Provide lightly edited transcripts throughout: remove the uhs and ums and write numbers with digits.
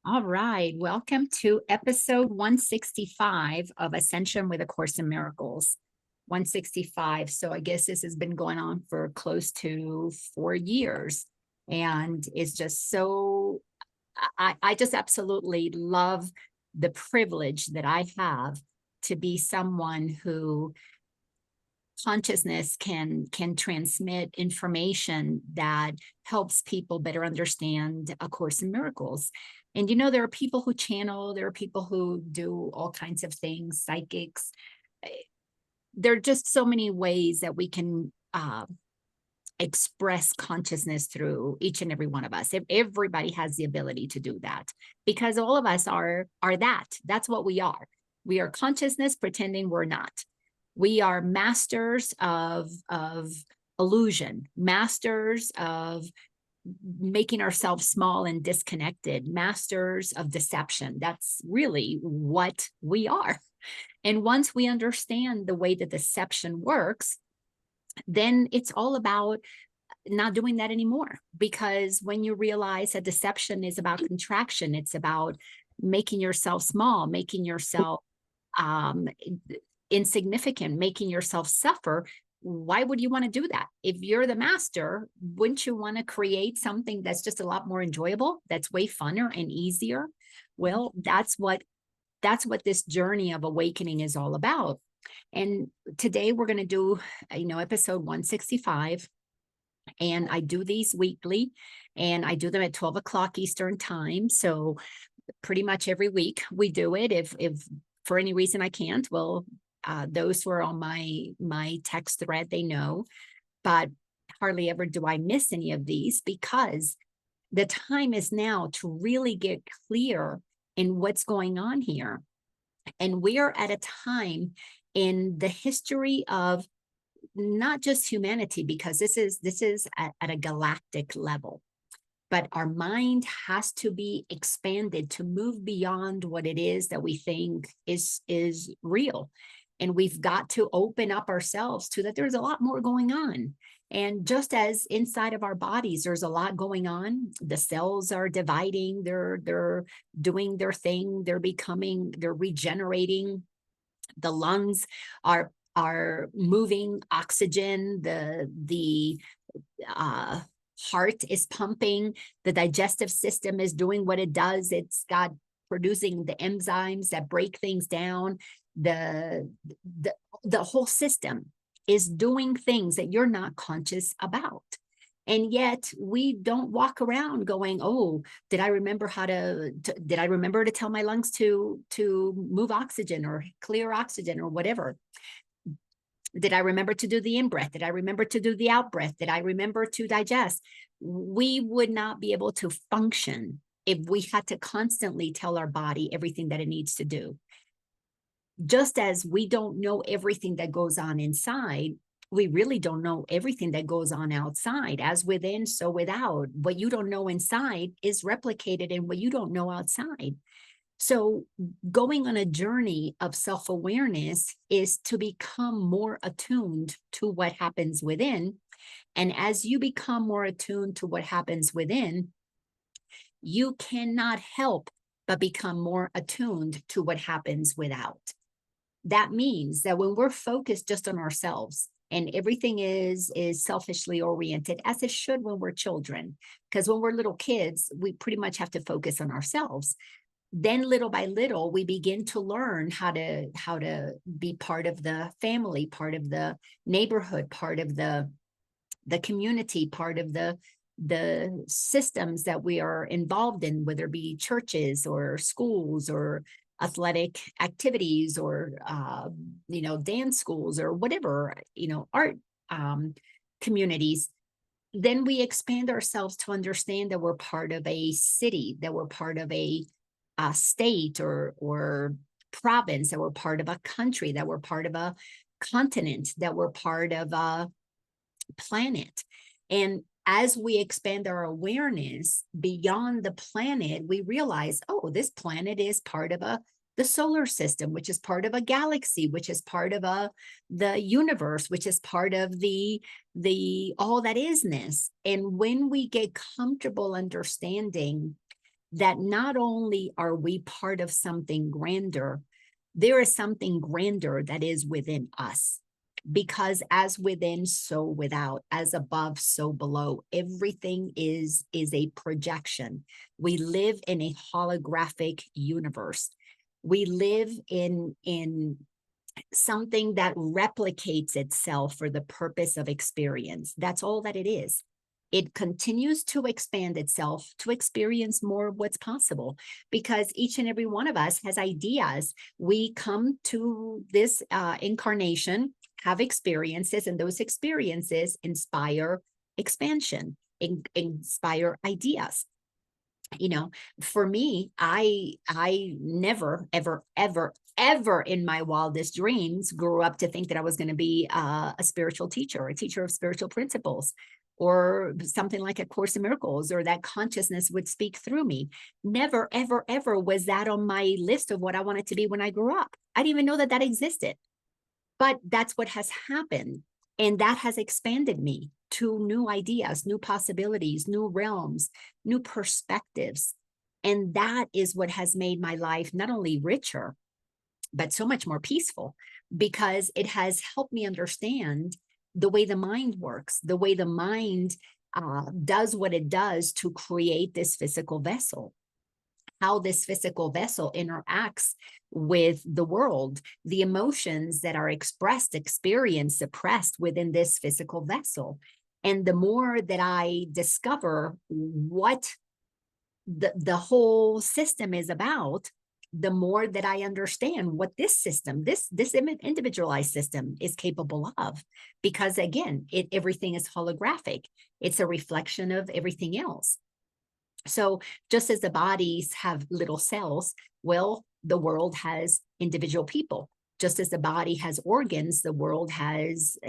All right. Welcome to episode 165 of Ascension with A Course in Miracles. 165. So I guess this has been going on for close to 4 years. And it's just so, I just absolutely love the privilege that I have to be someone who consciousness can transmit information that helps people better understand A Course in Miracles. And there are people who channel, there are people who do all kinds of things, psychics. There are just so many ways that we can express consciousness through each and every one of us. Everybody has the ability to do that because all of us are that. That's what we are. We are consciousness pretending we're not. We are masters of illusion, masters of making ourselves small and disconnected, masters of deception. That's really what we are. And once we understand the way that deception works, then it's all about not doing that anymore. Because when you realize that deception is about contraction, it's about making yourself small, making yourself insignificant, making yourself suffer. Why would you want to do that? If you're the master, wouldn't you want to create something that's just a lot more enjoyable, that's way funner and easier? Well, that's what this journey of awakening is all about. And today we're going to do, episode 165. And I do these weekly, and I do them at 12 o'clock Eastern time. So pretty much every week we do it. If for any reason I can't, well, those who are on my text thread, they know, but hardly ever do I miss any of these because the time is now to really get clear in what's going on here. And we are at a time in the history of not just humanity, because this is at a galactic level, but our mind has to be expanded to move beyond what it is that we think is real. And we've got to open up ourselves to that there's a lot more going on. And just as inside of our bodies, there's a lot going on. The cells are dividing, they're doing their thing, they're regenerating. The lungs are moving oxygen, the heart is pumping, the digestive system is doing what it does. It's got producing the enzymes that break things down. The whole system is doing things that you're not conscious about. And yet we don't walk around going, oh, did I remember to tell my lungs to move oxygen or clear oxygen or whatever? Did I remember to do the in-breath? Did I remember to do the out-breath? Did I remember to digest? We would not be able to function if we had to constantly tell our body everything that it needs to do. Just as we don't know everything that goes on inside, we really don't know everything that goes on outside. As within, so without. What you don't know inside is replicated in what you don't know outside. So going on a journey of self-awareness is to become more attuned to what happens within. And as you become more attuned to what happens within, you cannot help but become more attuned to what happens without. That means that when we're focused just on ourselves, and everything is selfishly oriented, as it should when we're children, because when we're little kids, we pretty much have to focus on ourselves. Then little by little, we begin to learn how to be part of the family, part of the neighborhood, part of the community, part of the systems that we are involved in, whether it be churches or schools or athletic activities or dance schools or whatever, art communities. Then we expand ourselves to understand that we're part of a city, that we're part of a state or province, that we're part of a country, that we're part of a continent, that we're part of a planet. And as we expand our awareness beyond the planet, we realize, oh, this planet is part of the solar system, which is part of a galaxy, which is part of the universe, which is part of the all that isness. And when we get comfortable understanding that not only are we part of something grander, there is something grander that is within us. Because as within, so without, as above, so below. Everything is a projection. We live in a holographic universe. We live in something that replicates itself for the purpose of experience. That's all that it is. It continues to expand itself to experience more of what's possible, because each and every one of us has ideas. We come to this incarnation, have experiences, and those experiences inspire expansion, inspire ideas. You know, for me, I never, ever in my wildest dreams grew up to think that I was going to be a spiritual teacher, a teacher of spiritual principles, or something like A Course in Miracles, or that consciousness would speak through me. Never, ever was that on my list of what I wanted to be when I grew up. I didn't even know that that existed. But that's what has happened. And that has expanded me to new ideas, new possibilities, new realms, new perspectives. And that is what has made my life not only richer, but so much more peaceful, because it has helped me understand the way the mind works, the way the mind does what it does to create this physical vessel, how this physical vessel interacts with the world, the emotions that are expressed, experienced, suppressed within this physical vessel. And the more that I discover what the whole system is about, the more that I understand what this system, this individualized system is capable of. Because again, everything is holographic. It's a reflection of everything else. So just as the bodies have little cells, well, the world has individual people. Just as the body has organs, the world has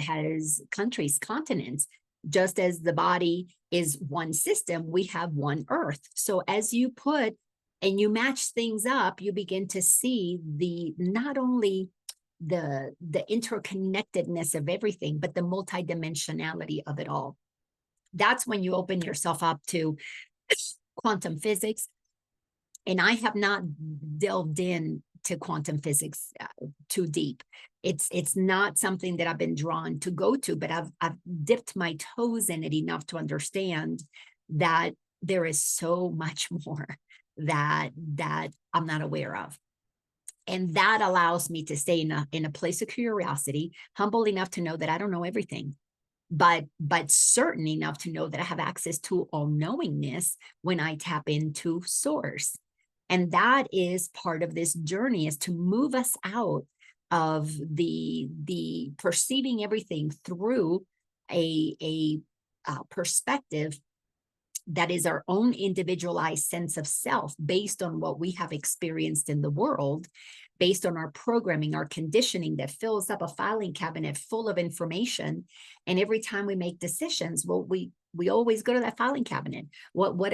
countries, continents. Just as the body is one system, we have one earth. So as you put and you match things up, you begin to see not only the interconnectedness of everything, but the multidimensionality of it all. That's when you open yourself up to quantum physics. And I have not delved in to quantum physics too deep. It's not something that I've been drawn to go to, but I've dipped my toes in it enough to understand that there is so much more that I'm not aware of. And that allows me to stay in a place of curiosity, humble enough to know that I don't know everything, but certain enough to know that I have access to all-knowingness when I tap into source. And that is part of this journey, is to move us out of the perceiving everything through a perspective that is our own individualized sense of self based on what we have experienced in the world, based on our programming, our conditioning that fills up a filing cabinet full of information. And every time we make decisions, well, we always go to that filing cabinet. What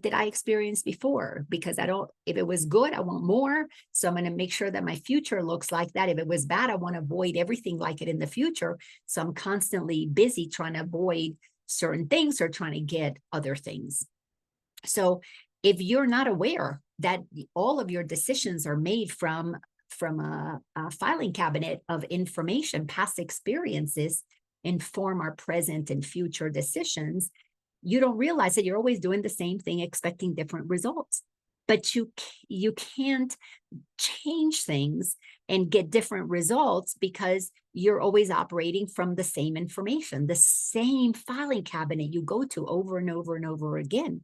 did I experience before? Because if it was good, I want more. So I'm going to make sure that my future looks like that. If it was bad, I want to avoid everything like it in the future. So I'm constantly busy trying to avoid certain things or trying to get other things. So if you're not aware that all of your decisions are made from a filing cabinet of information, past experiences inform our present and future decisions, you don't realize that you're always doing the same thing, expecting different results. But you can't change things and get different results because you're always operating from the same information, the same filing cabinet you go to over and over and over again.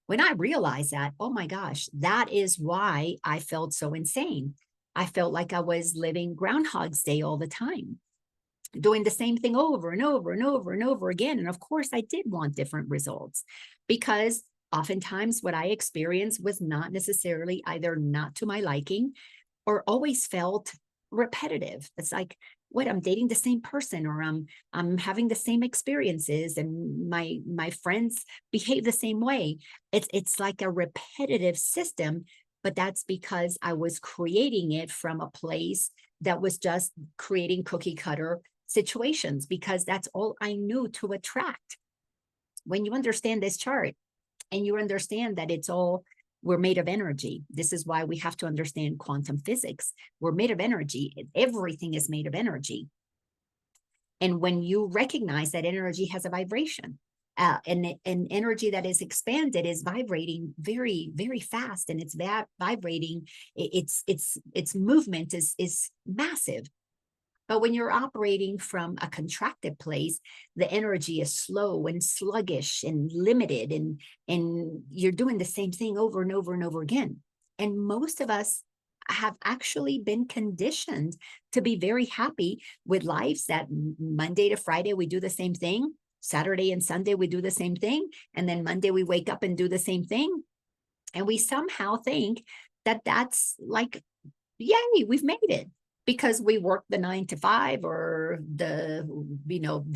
When I realized that, oh my gosh, that is why I felt so insane. I felt like I was living Groundhog's Day all the time, doing the same thing over and over and over and over again. And of course, I did want different results, because oftentimes what I experienced was not necessarily either not to my liking or always felt repetitive. It's like, what, I'm dating the same person, or I'm having the same experiences, and my friends behave the same way. It's like a repetitive system, but that's because I was creating it from a place that was just creating cookie cutter situations, because that's all I knew to attract. When you understand this chart and you understand that it's all We're made of energy. This is why we have to understand quantum physics. We're made of energy. Everything is made of energy. And when you recognize that energy has a vibration, and energy that is expanded is vibrating very, very fast, and it's vibrating. Its movement is massive. But when you're operating from a contracted place, the energy is slow and sluggish and limited, and you're doing the same thing over and over and over again. And most of us have actually been conditioned to be very happy with lives that Monday to Friday, we do the same thing. Saturday and Sunday, we do the same thing. And then Monday, we wake up and do the same thing. And we somehow think that that's like, yay, we've made it, because we work the 9 to 5 or the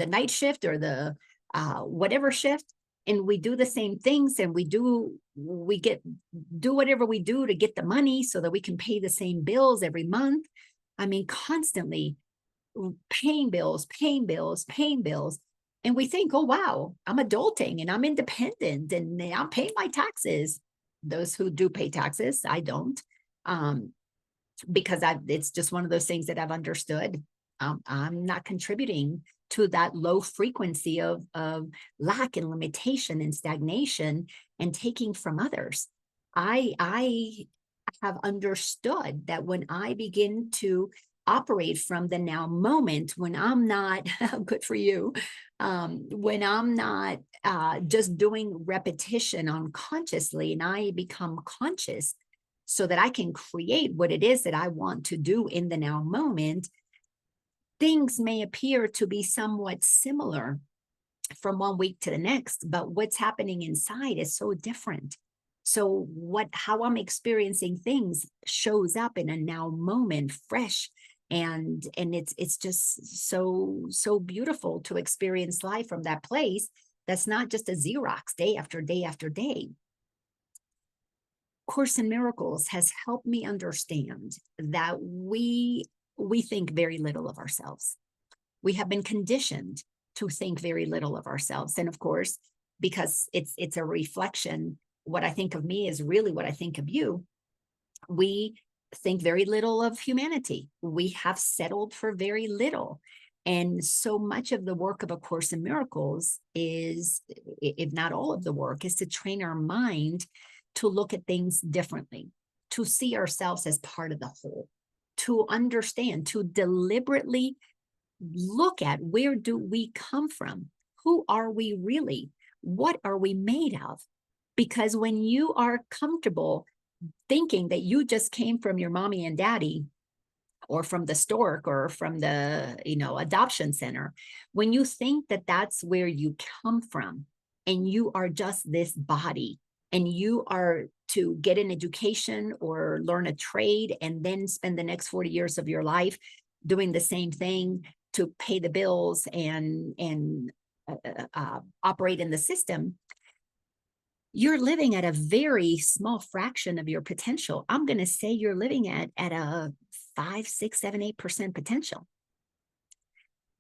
night shift or the whatever shift. And we do the same things, and we do whatever we do to get the money so that we can pay the same bills every month. I mean, constantly paying bills. And we think, oh, wow, I'm adulting and I'm independent and I'm paying my taxes. Those who do pay taxes, I don't, because it's just one of those things that I've understood. I'm not contributing to that low frequency of lack and limitation and stagnation and taking from others. I have understood that when I begin to operate from the now moment, when I'm not good for you, when I'm not just doing repetition unconsciously, and I become conscious so that I can create what it is that I want to do in the now moment, things may appear to be somewhat similar from one week to the next, but what's happening inside is so different. So how I'm experiencing things shows up in a now moment, fresh, and it's just so beautiful to experience life from that place. That's not just a Xerox day after day after day. Course in Miracles has helped me understand that we think very little of ourselves. We have been conditioned to think very little of ourselves. And of course, because it's a reflection, what I think of me is really what I think of you. We think very little of humanity. We have settled for very little. And so much of the work of A Course in Miracles is, if not all of the work, is to train our mind to look at things differently, to see ourselves as part of the whole, to understand, to deliberately look at, where do we come from? Who are we really? What are we made of? Because when you are comfortable thinking that you just came from your mommy and daddy, or from the stork, or from the adoption center, when you think that that's where you come from, and you are just this body, and you are to get an education or learn a trade and then spend the next 40 years of your life doing the same thing to pay the bills and operate in the system, you're living at a very small fraction of your potential. I'm going to say you're living at a 5, 6, 7, 8% potential.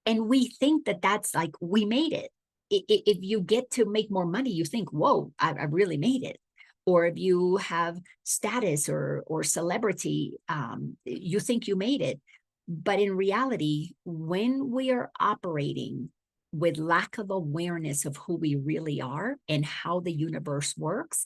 And we think that that's like, we made it. If you get to make more money, you think, whoa, I really made it. Or if you have status or celebrity, you think you made it. But in reality, when we are operating with lack of awareness of who we really are and how the universe works,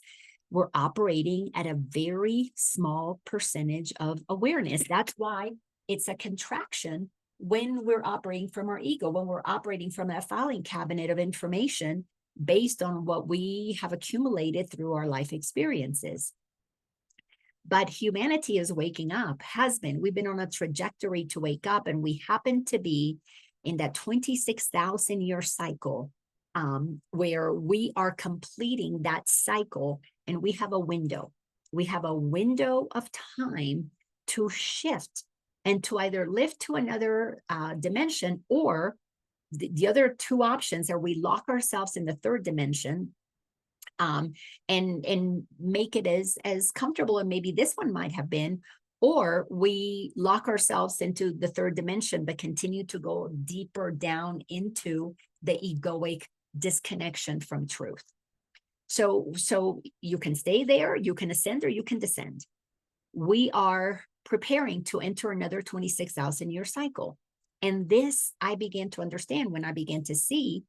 we're operating at a very small percentage of awareness. That's why it's a contraction when we're operating from our ego, when we're operating from that filing cabinet of information based on what we have accumulated through our life experiences. But humanity is waking up, has been. We've been on a trajectory to wake up, and we happen to be in that 26,000-year cycle where we are completing that cycle, and we have a window. We have a window of time to shift and to either lift to another dimension, or the other two options are we lock ourselves in the third dimension and make it as comfortable, and maybe this one might have been, or we lock ourselves into the third dimension but continue to go deeper down into the egoic disconnection from truth. So you can stay there, you can ascend, or you can descend. We are preparing to enter another 26,000 year cycle. And this I began to understand when I began to see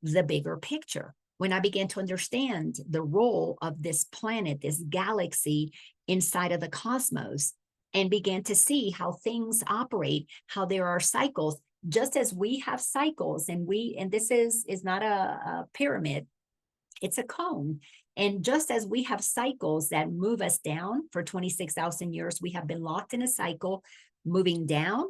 the bigger picture, when I began to understand the role of this planet, this galaxy inside of the cosmos, and began to see how things operate, how there are cycles, just as we have cycles. And this is not a pyramid, it's a cone. And just as we have cycles that move us down for 26,000 years, we have been locked in a cycle moving down.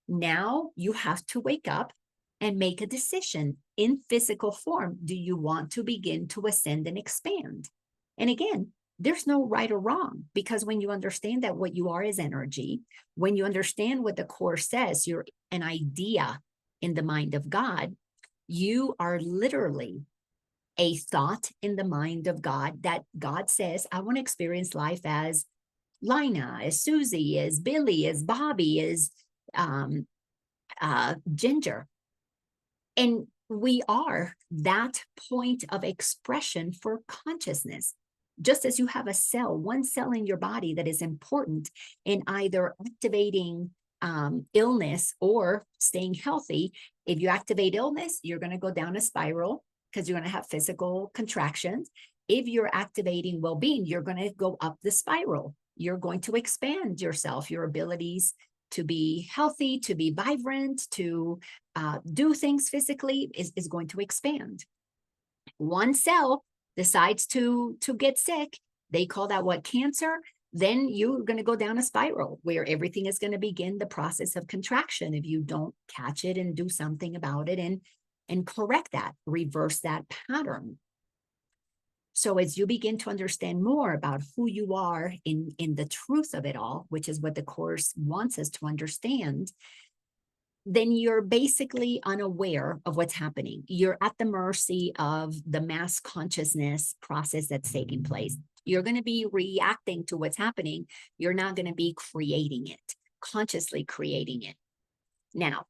Now you have to wake up and make a decision in physical form. Do you want to begin to ascend and expand? And again, there's no right or wrong, because when you understand that what you are is energy, when you understand what the Course says, you're an idea in the mind of God, you are literally a thought in the mind of God, that God says, I want to experience life as Laina, as Susie, as Billy, as Bobby, as Ginger. And we are that point of expression for consciousness. Just as you have a cell, one cell in your body that is important in either activating illness or staying healthy. If you activate illness, you're going to go down a spiral, because you're going to have physical contractions. If you're activating well-being, you're going to go up the spiral. You're going to expand yourself, your abilities to be healthy, to be vibrant, to do things physically is going to expand. One cell decides to get sick. They call that what? Cancer. Then you're going to go down a spiral where everything is going to begin the process of contraction if you don't catch it and do something about it and correct that, reverse that pattern. So as you begin to understand more about who you are in the truth of it all, which is what the Course wants us to understand, then you're basically unaware of what's happening. You're at the mercy of the mass consciousness process that's taking place. You're going to be reacting to what's happening. You're not going to be creating it, consciously creating it. Now,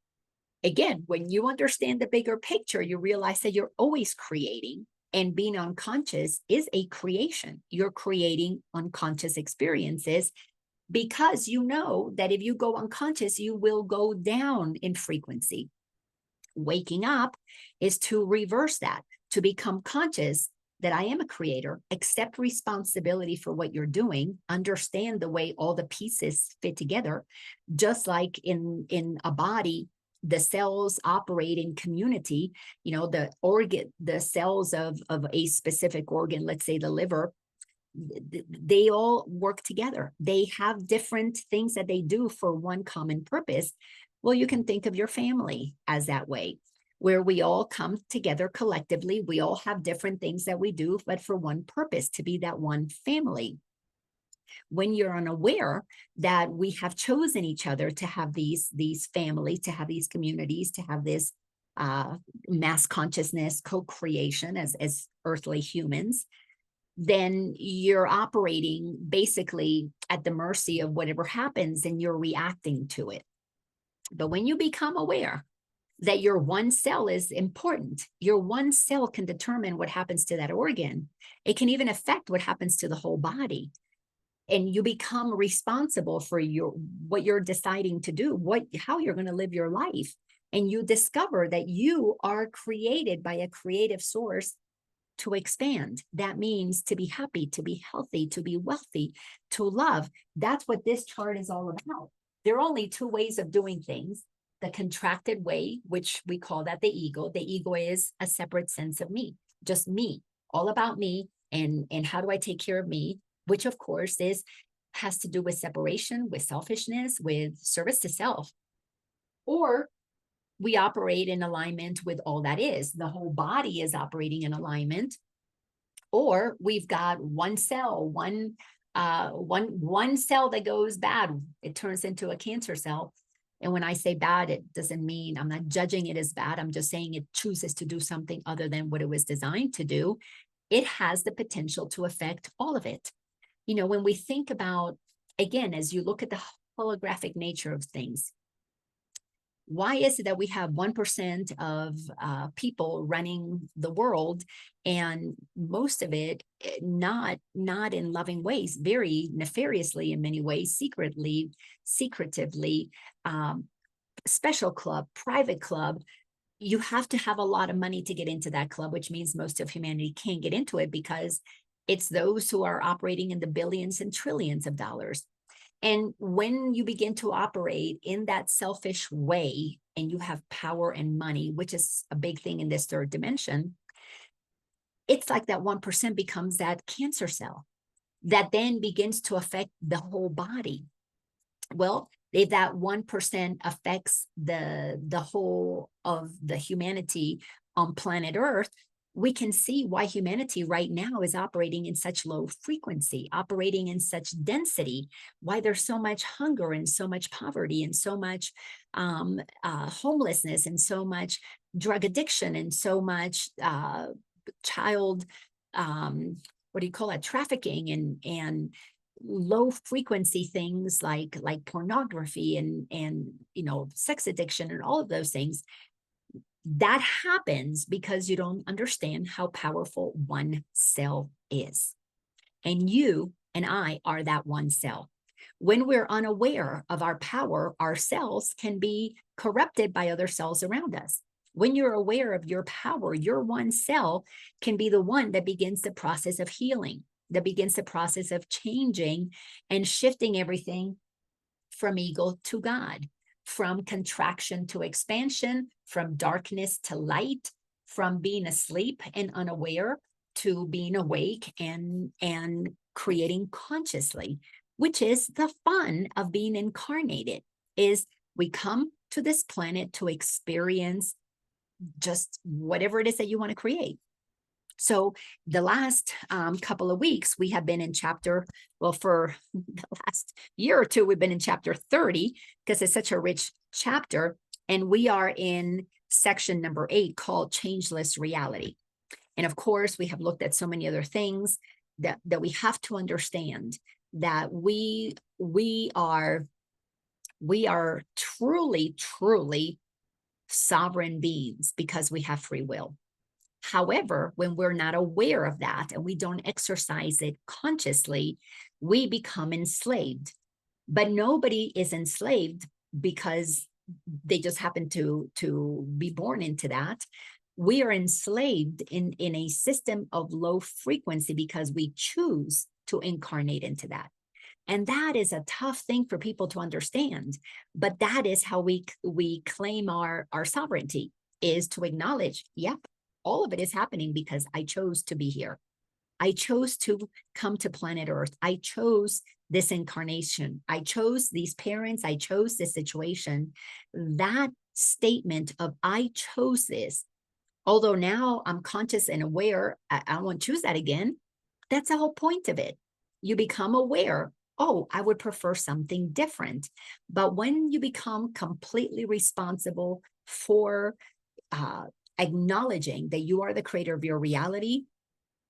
again, when you understand the bigger picture, you realize that you're always creating, and being unconscious is a creation. You're creating unconscious experiences, because you know that if you go unconscious, you will go down in frequency. Waking up is to reverse that, to become conscious that I am a creator, accept responsibility for what you're doing, understand the way all the pieces fit together, just like in a body. The cells operate in community, the cells of a specific organ, let's say the liver, they all work together. They have different things that they do for one common purpose. Well, you can think of your family as that way, where we all come together collectively. We all have different things that we do, but for one purpose, to be that one family. When you're unaware that we have chosen each other to have these families, to have these communities, to have this mass consciousness co-creation as earthly humans, then you're operating basically at the mercy of whatever happens, and you're reacting to it. But when you become aware that your one cell is important, your one cell can determine what happens to that organ. It can even affect what happens to the whole body. And you become responsible for what you're deciding to do, how you're going to live your life. And you discover that you are created by a creative source to expand. That means to be happy, to be healthy, to be wealthy, to love. That's what this chart is all about. There are only two ways of doing things. The contracted way, which we call that the ego. The ego is a separate sense of me, just me, all about me, and how do I take care of me, which of course has to do with separation, with selfishness, with service to self. Or we operate in alignment with all that is. The whole body is operating in alignment. Or we've got one cell, one cell that goes bad. It turns into a cancer cell. And when I say bad, it doesn't mean I'm not judging it as bad. I'm just saying it chooses to do something other than what it was designed to do. It has the potential to affect all of it. When we think about, again, as you look at the holographic nature of things, Why is it that we have 1% of people running the world, and most of it not in loving ways, very nefariously in many ways, secretively, special club, private club? You have to have a lot of money to get into that club, which means most of humanity can't get into it because it's those who are operating in the billions and trillions of dollars. And when you begin to operate in that selfish way and you have power and money, which is a big thing in this third dimension, it's like that 1% becomes that cancer cell that then begins to affect the whole body. Well, if that 1% affects the whole of the humanity on planet Earth, we can see why humanity right now is operating in such low frequency, operating in such density, why there's so much hunger and so much poverty and so much homelessness and so much drug addiction and so much child, what do you call it, trafficking and low frequency things like pornography and sex addiction and all of those things. That happens because you don't understand how powerful one cell is. And you and I are that one cell. When we're unaware of our power, our cells can be corrupted by other cells around us. When you're aware of your power, your one cell can be the one that begins the process of healing, that begins the process of changing and shifting everything from ego to God, from contraction to expansion, from darkness to light, from being asleep and unaware to being awake and creating consciously, which is the fun of being incarnated. Is we come to this planet to experience just whatever it is that you want to create. So the last couple of weeks, we have been in chapter, well, for the last year or two, we've been in chapter 30 because it's such a rich chapter. And we are in section number 8 called Changeless Reality. And of course, we have looked at so many other things that we have to understand that we are truly sovereign beings because we have free will. However, when we're not aware of that and we don't exercise it consciously, we become enslaved. But nobody is enslaved because they just happen to be born into that. We are enslaved in a system of low frequency because we choose to incarnate into that. And that is a tough thing for people to understand. But that is how we claim our sovereignty, is to acknowledge, yep, all of it is happening because I chose to be here. I chose to come to planet Earth. I chose this incarnation. I chose these parents. I chose this situation. That statement of I chose this, although now I'm conscious and aware, I won't choose that again. That's the whole point of it. You become aware. Oh, I would prefer something different. But when you become completely responsible for acknowledging that you are the creator of your reality,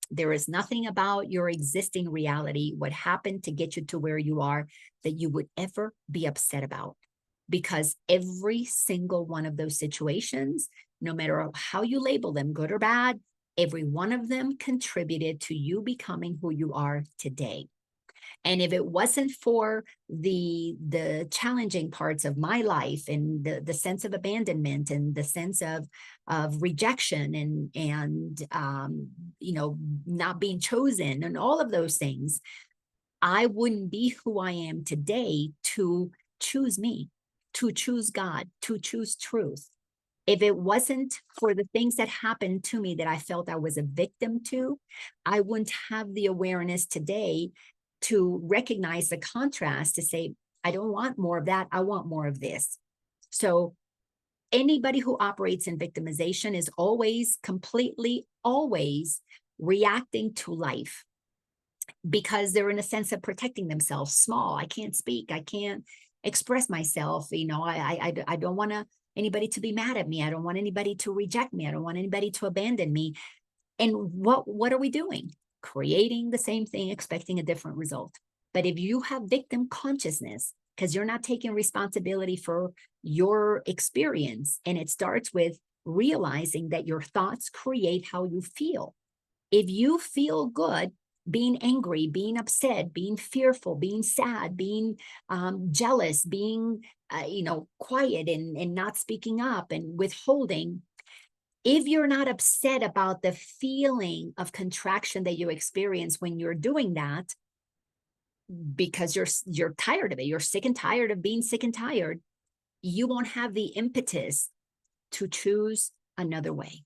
there is nothing about your existing reality, what happened to get you to where you are, that you would ever be upset about. Because every single one of those situations, no matter how you label them, good or bad, every one of them contributed to you becoming who you are today. And if it wasn't for the challenging parts of my life and the sense of abandonment and the sense of rejection and not being chosen and all of those things, I wouldn't be who I am today to choose me, to choose God, to choose truth. If it wasn't for the things that happened to me that I felt I was a victim to, I wouldn't have the awareness today to recognize the contrast, to say, I don't want more of that. I want more of this. So anybody who operates in victimization is always reacting to life because they're in a sense of protecting themselves. Small, I can't speak. I can't express myself. I don't want anybody to be mad at me. I don't want anybody to reject me. I don't want anybody to abandon me. And what are we doing? Creating the same thing, expecting a different result. But if you have victim consciousness, because you're not taking responsibility for your experience. And it starts with realizing that your thoughts create how you feel. If you feel good, being angry, being upset, being fearful, being sad, being jealous, being, quiet and not speaking up and withholding, if you're not upset about the feeling of contraction that you experience when you're doing that, because you're tired of it, you're sick and tired of being sick and tired, you won't have the impetus to choose another way.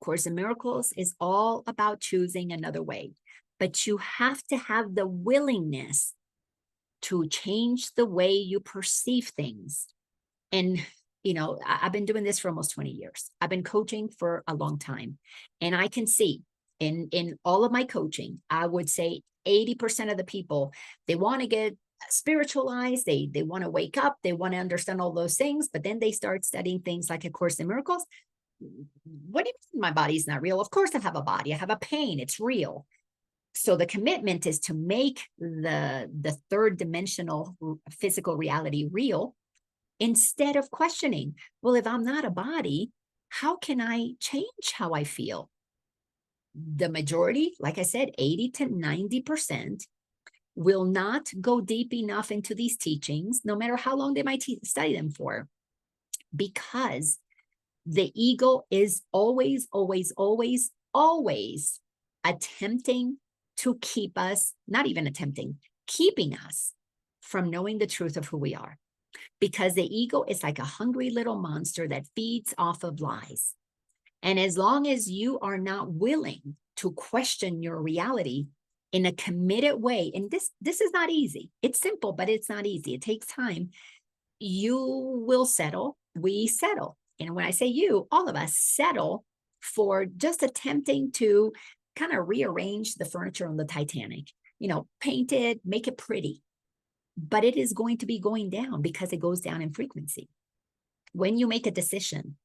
Course in Miracles is all about choosing another way, but you have to have the willingness to change the way you perceive things. And I've been doing this for almost 20 years. I've been coaching for a long time, and I can see in all of my coaching, I would say 80% of the people, they want to get spiritualized, they want to wake up, they want to understand all those things, but then they start studying things like A Course in Miracles. What do you mean my body's not real? Of course I have a body, I have a pain, it's real. So the commitment is to make the third dimensional physical reality real, instead of questioning, well, if I'm not a body, how can I change how I feel? The majority, like I said, 80 to 90% will not go deep enough into these teachings, no matter how long they might study them for, because the ego is always, always, always, always attempting to keep us, not even attempting, keeping us from knowing the truth of who we are. Because the ego is like a hungry little monster that feeds off of lies. And as long as you are not willing to question your reality in a committed way, and this is not easy. It's simple, but it's not easy. It takes time. You will settle. We settle. And when I say you, all of us settle for just attempting to kind of rearrange the furniture on the Titanic, paint it, make it pretty. But it is going to be going down because it goes down in frequency. When you make a decision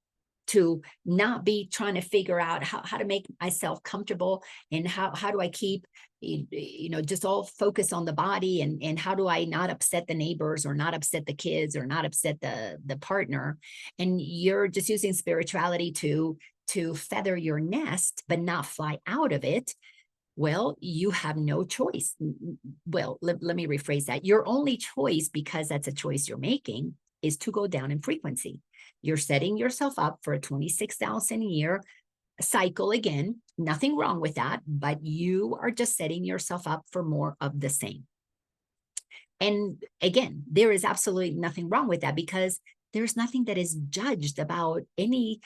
to not be trying to figure out how to make myself comfortable and how do I keep, just all focus on the body and how do I not upset the neighbors or not upset the kids or not upset the partner, and you're just using spirituality to feather your nest but not fly out of it, well, you have no choice. Well, let me rephrase that. Your only choice, because that's a choice you're making, is to go down in frequency. You're setting yourself up for a 26,000 year cycle again. Nothing wrong with that, but you are just setting yourself up for more of the same. And again, there is absolutely nothing wrong with that, because there's nothing that is judged about any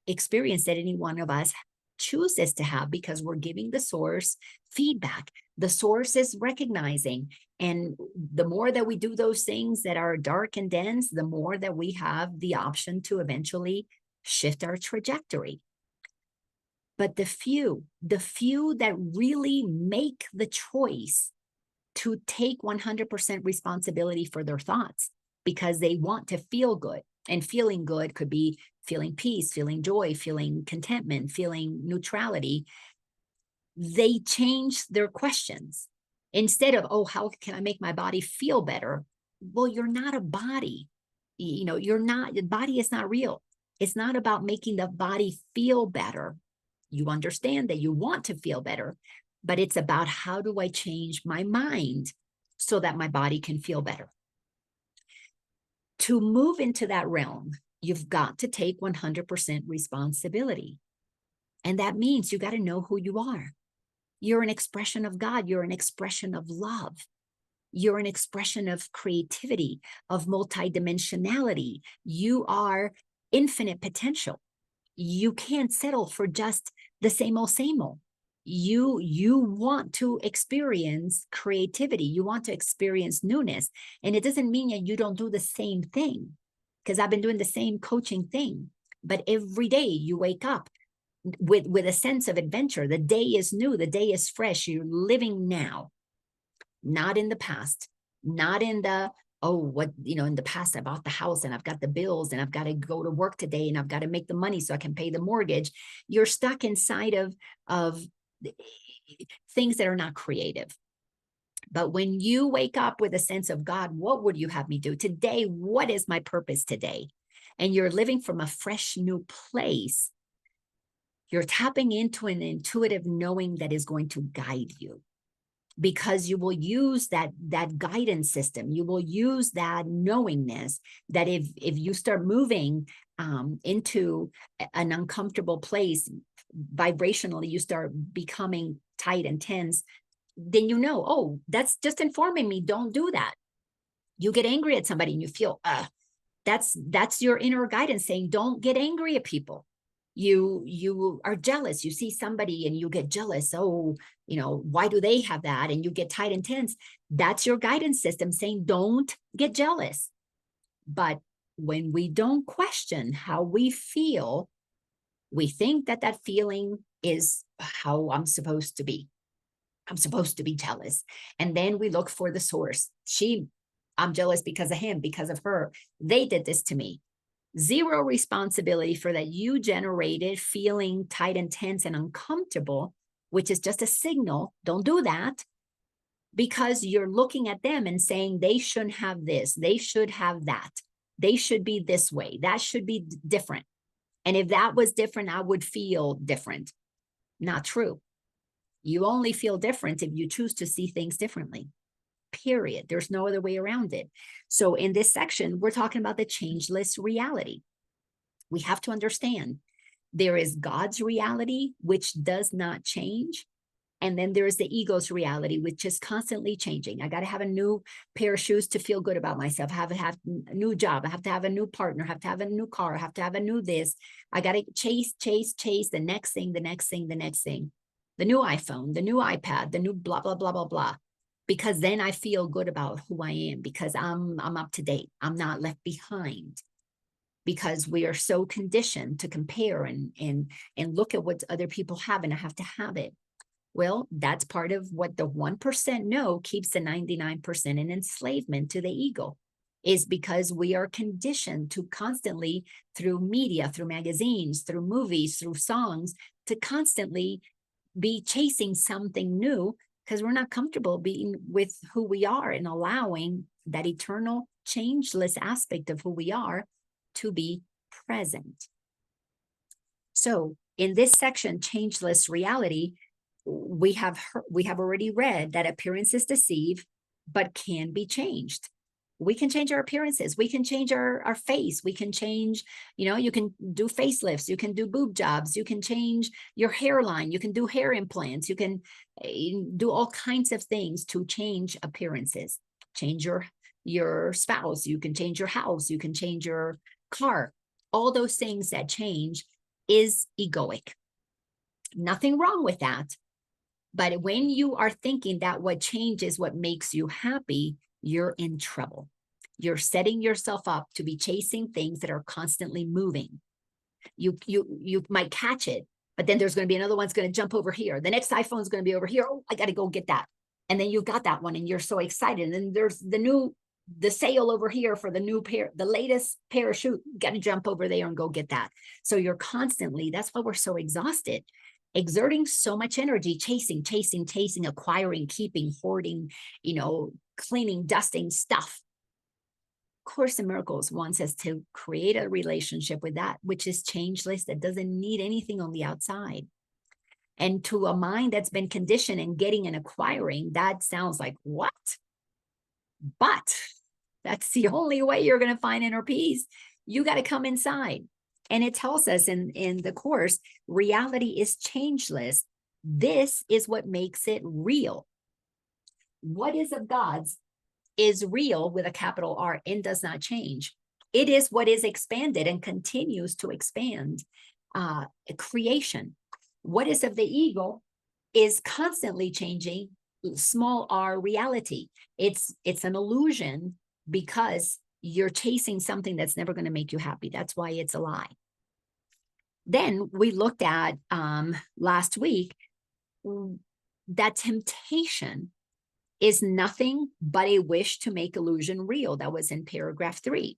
experience that any one of us chooses to have, because we're giving the source feedback. The source is recognizing. And the more that we do those things that are dark and dense, the more that we have the option to eventually shift our trajectory. But the few that really make the choice to take 100% responsibility for their thoughts because they want to feel good, and feeling good could be feeling peace, feeling joy, feeling contentment, feeling neutrality, they change their questions. Instead of, oh, how can I make my body feel better? Well, you're not a body. You're not, the body is not real. It's not about making the body feel better. You understand that you want to feel better, but it's about, how do I change my mind so that my body can feel better? To move into that realm, you've got to take 100% responsibility. And that means you got to know who you are. You're an expression of God. You're an expression of love. You're an expression of creativity, of multidimensionality. You are infinite potential. You can't settle for just the same old, same old. You want to experience creativity. You want to experience newness. And it doesn't mean that you don't do the same thing, because I've been doing the same coaching thing. But every day you wake up with a sense of adventure. The day is new. The day is fresh. You're living now, not in the past, not in the, in the past I bought the house and I've got the bills and I've got to go to work today and I've got to make the money so I can pay the mortgage. You're stuck inside of things that are not creative. But when you wake up with a sense of, God, what would you have me do today? What is my purpose today? And you're living from a fresh new place, you're tapping into an intuitive knowing that is going to guide you, because you will use that guidance system. You will use that knowingness that if you start moving into an uncomfortable place, vibrationally, you start becoming tight and tense, then you know, oh, that's just informing me, don't do that. You get angry at somebody and you feel, that's your inner guidance saying, don't get angry at people. You are jealous. You see somebody and you get jealous. Oh, why do they have that? And you get tight and tense. That's your guidance system saying, don't get jealous. But when we don't question how we feel, we think that feeling is how I'm supposed to be. I'm supposed to be jealous. And then we look for the source. I'm jealous because of him, because of her. They did this to me. Zero responsibility for that. You generated feeling tight and tense and uncomfortable, which is just a signal. Don't do that, because you're looking at them and saying they shouldn't have this. They should have that. They should be this way. That should be different. And if that was different, I would feel different. Not true. You only feel different if you choose to see things differently. Period. There's no other way around it. So in this section, we're talking about the changeless reality. We have to understand there is God's reality, which does not change. And then there's the ego's reality, which is constantly changing. I got to have a new pair of shoes to feel good about myself. I have to have a new job. I have to have a new partner. I have to have a new car. I have to have a new this. I got to chase the next thing, the next thing, the next thing. The new iPhone, the new iPad, the new blah, blah, blah, blah, blah. Because then I feel good about who I am, because I'm up to date. I'm not left behind, because we are so conditioned to compare and look at what other people have, and I have to have it. Well, that's part of what the 1% know keeps the 99% in enslavement to the ego, is because we are conditioned to constantly, through media, through magazines, through movies, through songs, to constantly be chasing something new, because we're not comfortable being with who we are and allowing that eternal, changeless aspect of who we are to be present. So in this section, changeless reality, we have already read that appearances deceive, but can be changed. We can change our appearances. We can change our face. We can change, you can do facelifts. You can do boob jobs. You can change your hairline. You can do hair implants. You can do all kinds of things to change appearances. Change your spouse. You can change your house. You can change your car. All those things that change is egoic. Nothing wrong with that. But when you are thinking that what changes what makes you happy, you're in trouble. You're setting yourself up to be chasing things that are constantly moving. You might catch it, but then there's going to be another one's going to jump over here. The next iPhone is going to be over here. Oh, I got to go get that. And then you've got that one and you're so excited. And then there's the sale over here for the new pair, the latest pair of shoes. You got to jump over there and go get that. So you're constantly, that's why we're so exhausted. Exerting so much energy, chasing, acquiring, keeping, hoarding, cleaning, dusting stuff. Course in Miracles wants us to create a relationship with that which is changeless, that doesn't need anything on the outside. And to a mind that's been conditioned in getting and acquiring, that sounds like what? But that's the only way you're going to find inner peace. You got to come inside. And it tells us in the Course, reality is changeless. This is what makes it real. What is of God's is real with a capital R and does not change. It is what is expanded and continues to expand. Creation. What is of the ego is constantly changing, small r reality. It's an illusion, because you're chasing something that's never going to make you happy. That's why it's a lie. Then we looked at last week that temptation is nothing but a wish to make illusion real. That was in paragraph 3.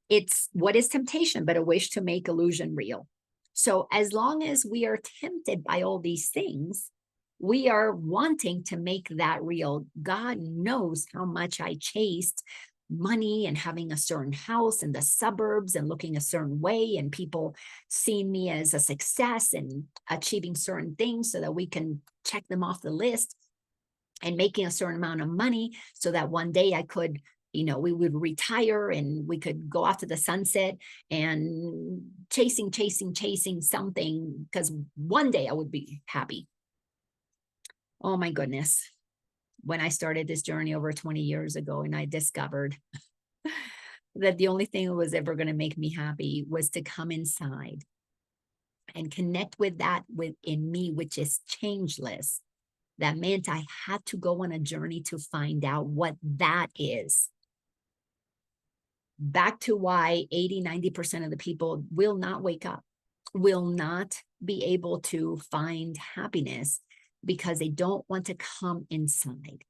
It's what is temptation but a wish to make illusion real. So as long as we are tempted by all these things, We are wanting to make that real. God knows how much I chased money and having a certain house in the suburbs and looking a certain way, and people seeing me as a success and achieving certain things so that we can check them off the list, and making a certain amount of money so that one day I could, we would retire and we could go off to the sunset, and chasing something, because one day I would be happy. Oh my goodness. When I started this journey over 20 years ago, and I discovered that the only thing that was ever going to make me happy was to come inside and connect with that within me, which is changeless. That meant I had to go on a journey to find out what that is. Back to why 80-90% of the people will not wake up, will not be able to find happiness, because they don't want to come inside.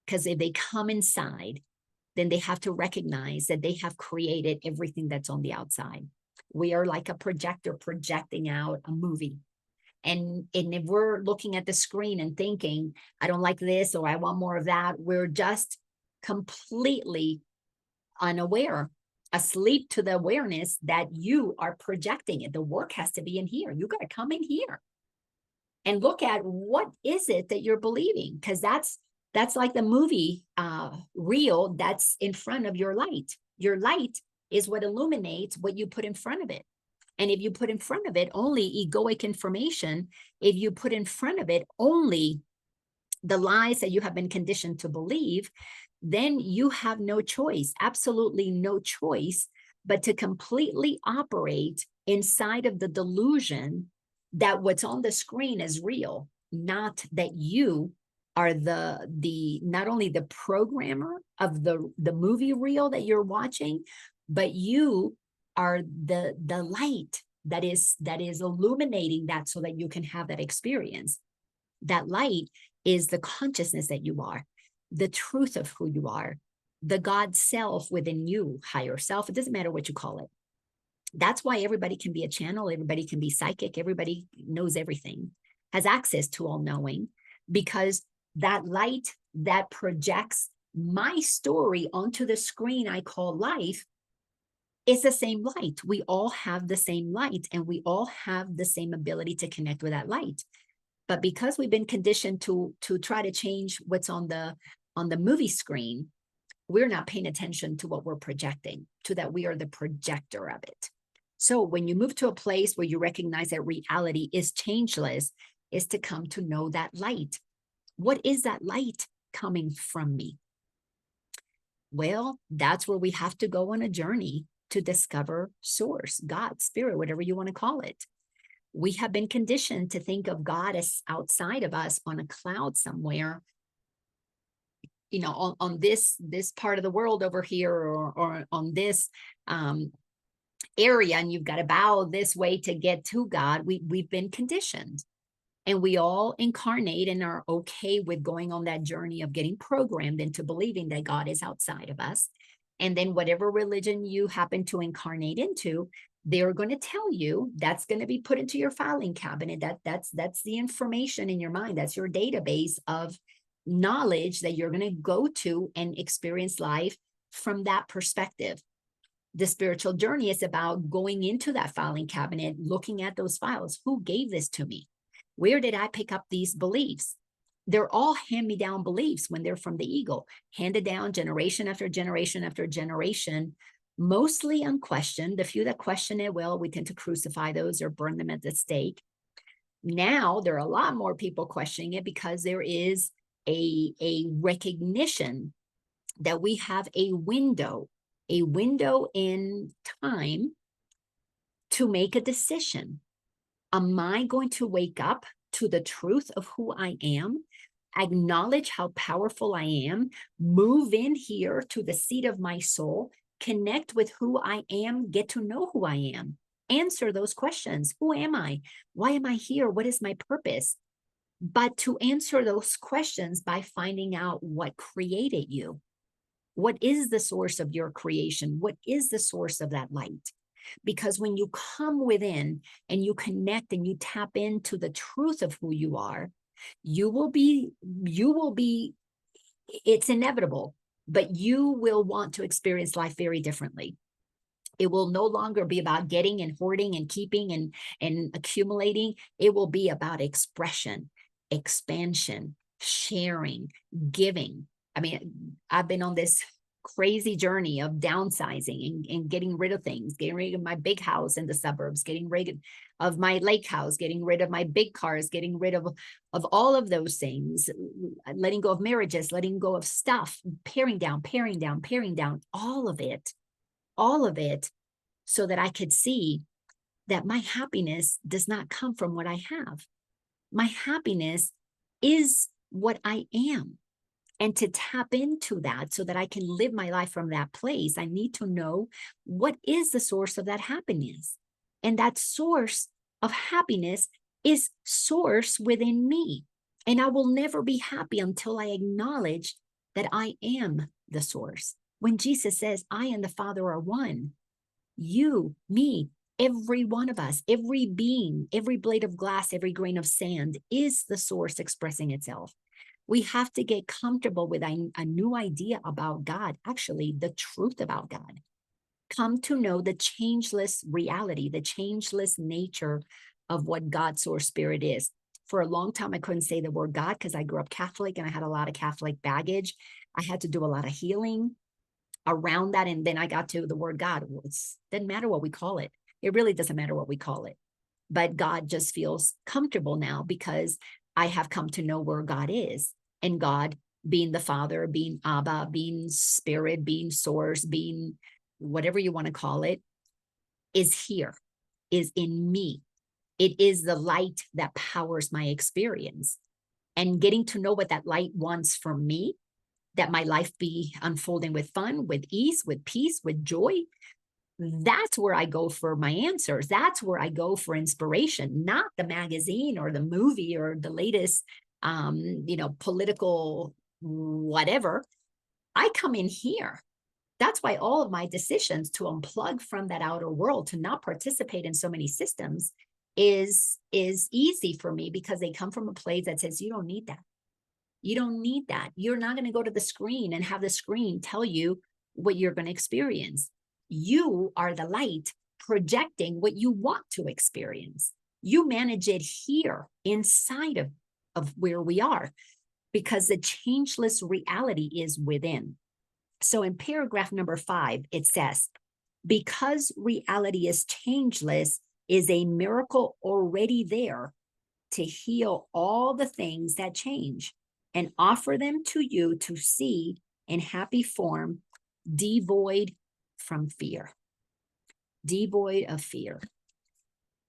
Because if they come inside, then they have to recognize that they have created everything that's on the outside. We are like a projector projecting out a movie. And if we're looking at the screen and thinking, I don't like this, or I want more of that, we're just completely unaware, asleep to the awareness that you are projecting it. The work has to be in here. You got to come in here and look at what is it that you're believing, because that's like the movie reel that's in front of your light. Your light is what illuminates what you put in front of it. And if you put in front of it only egoic information, if you put in front of it only the lies that you have been conditioned to believe, then you have no choice, absolutely no choice, but to completely operate inside of the delusion that what's on the screen is real, not that you are the not only the programmer of the movie reel that you're watching, but you are the light that is illuminating that so that you can have that experience. That light is the consciousness that you are, the truth of who you are, the God self within you, higher self. It doesn't matter what you call it. That's why everybody can be a channel, everybody can be psychic, everybody knows everything, has access to all knowing, because that light that projects my story onto the screen I call life is the same light. We all have the same light, and we all have the same ability to connect with that light. But because we've been conditioned to try to change what's on the movie screen, we're not paying attention to what we're projecting, to that we are the projector of it. So when you move to a place where you recognize that reality is changeless, is to come to know that light. What is that light coming from me? Well, that's where we have to go on a journey to discover source, God, spirit, whatever you want to call it. We have been conditioned to think of God as outside of us on a cloud somewhere, on this part of the world over here, or on this area, and you've got to bow this way to get to God. We've been conditioned, and we all incarnate and are okay with going on that journey of getting programmed into believing that God is outside of us. And then whatever religion you happen to incarnate into, they're going to tell you that's going to be put into your filing cabinet. That's the information in your mind. That's your database of knowledge that you're going to go to and experience life from that perspective. The spiritual journey is about going into that filing cabinet, looking at those files. Who gave this to me? Where did I pick up these beliefs? They're all hand-me-down beliefs when they're from the ego, handed down generation after generation after generation, mostly unquestioned. The few that question it, well, we tend to crucify those or burn them at the stake. Now there are a lot more people questioning it, because there is a recognition that we have a window in time to make a decision. Am I going to wake up to the truth of who I am, acknowledge how powerful I am, move in here to the seat of my soul, connect with who I am, get to know who I am, answer those questions. Who am I? Why am I here? What is my purpose? But to answer those questions by finding out what created you. What is the source of your creation? What is the source of that light? Because when you come within and you connect and you tap into the truth of who you are, You will be, it's inevitable, but you will want to experience life very differently. It will no longer be about getting and hoarding and keeping and accumulating. It will be about expression, expansion, sharing, giving. I mean, I've been on this crazy journey of downsizing and getting rid of things, getting rid of my big house in the suburbs, getting rid of my lake house, getting rid of my big cars, getting rid of all of those things, letting go of marriages, letting go of stuff, paring down, all of it, so that I could see that my happiness does not come from what I have. My happiness is what I am. And to tap into that so that I can live my life from that place, I need to know what is the source of that happiness. And that source of happiness is source within me. And I will never be happy until I acknowledge that I am the source. When Jesus says, I and the Father are one, you, me, every one of us, every being, every blade of glass, every grain of sand is the source expressing itself. We have to get comfortable with a new idea about God, actually the truth about God. Come to know the changeless reality, the changeless nature of what God source spirit is. For a long time, I couldn't say the word God because I grew up Catholic and I had a lot of Catholic baggage. I had to do a lot of healing around that. And then I got to the word God. Well, it doesn't matter what we call it. It really doesn't matter what we call it. But God just feels comfortable now because I have come to know where God is. And God being the Father, being Abba, being Spirit, being Source, being whatever you want to call it, is here, is in me. It is the light that powers my experience. And getting to know what that light wants from me, that my life be unfolding with fun, with ease, with peace, with joy. That's where I go for my answers. That's where I go for inspiration, not the magazine or the movie or the latest, political whatever. I come in here. That's why all of my decisions to unplug from that outer world, to not participate in so many systems is easy for me because they come from a place that says, you don't need that. You don't need that. You're not going to go to the screen and have the screen tell you what you're going to experience. You are the light projecting what you want to experience. You manage it here inside of where we are, because the changeless reality is within. So in paragraph number 5, it says, because reality is changeless is a miracle already there to heal all the things that change and offer them to you to see in happy form, devoid from fear. Devoid of fear.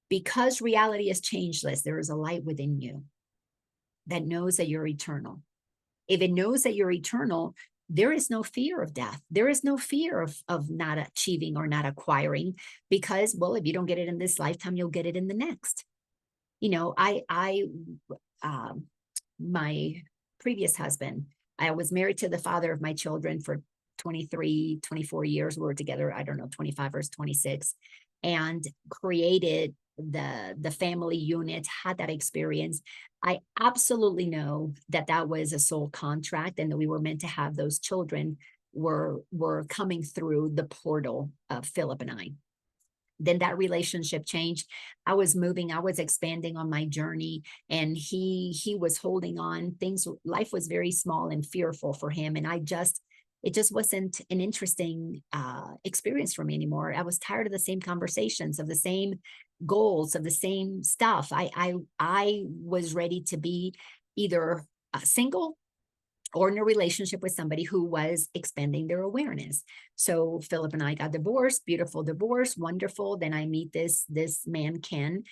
Because reality is changeless, there is a light within you that knows that you're eternal. If it knows that you're eternal, there is no fear of death. There is no fear of not achieving or not acquiring, because, well, if you don't get it in this lifetime, you'll get it in the next. My previous husband, I was married to the father of my children for 23, 24 years. We were together, I don't know, 25 or 26, and created the family unit, had that experience. I absolutely know that that was a soul contract and that we were meant to have those children were coming through the portal of Philip and I. Then that relationship changed. I was moving, I was expanding on my journey, and he was holding on. Life was very small and fearful for him. And it just wasn't an interesting experience for me anymore. I was tired of the same conversations, of the same goals, of the same stuff. I was ready to be either single or in a relationship with somebody who was expanding their awareness. So Philip and I got divorced, beautiful divorce, wonderful. Then I meet this man, Ken,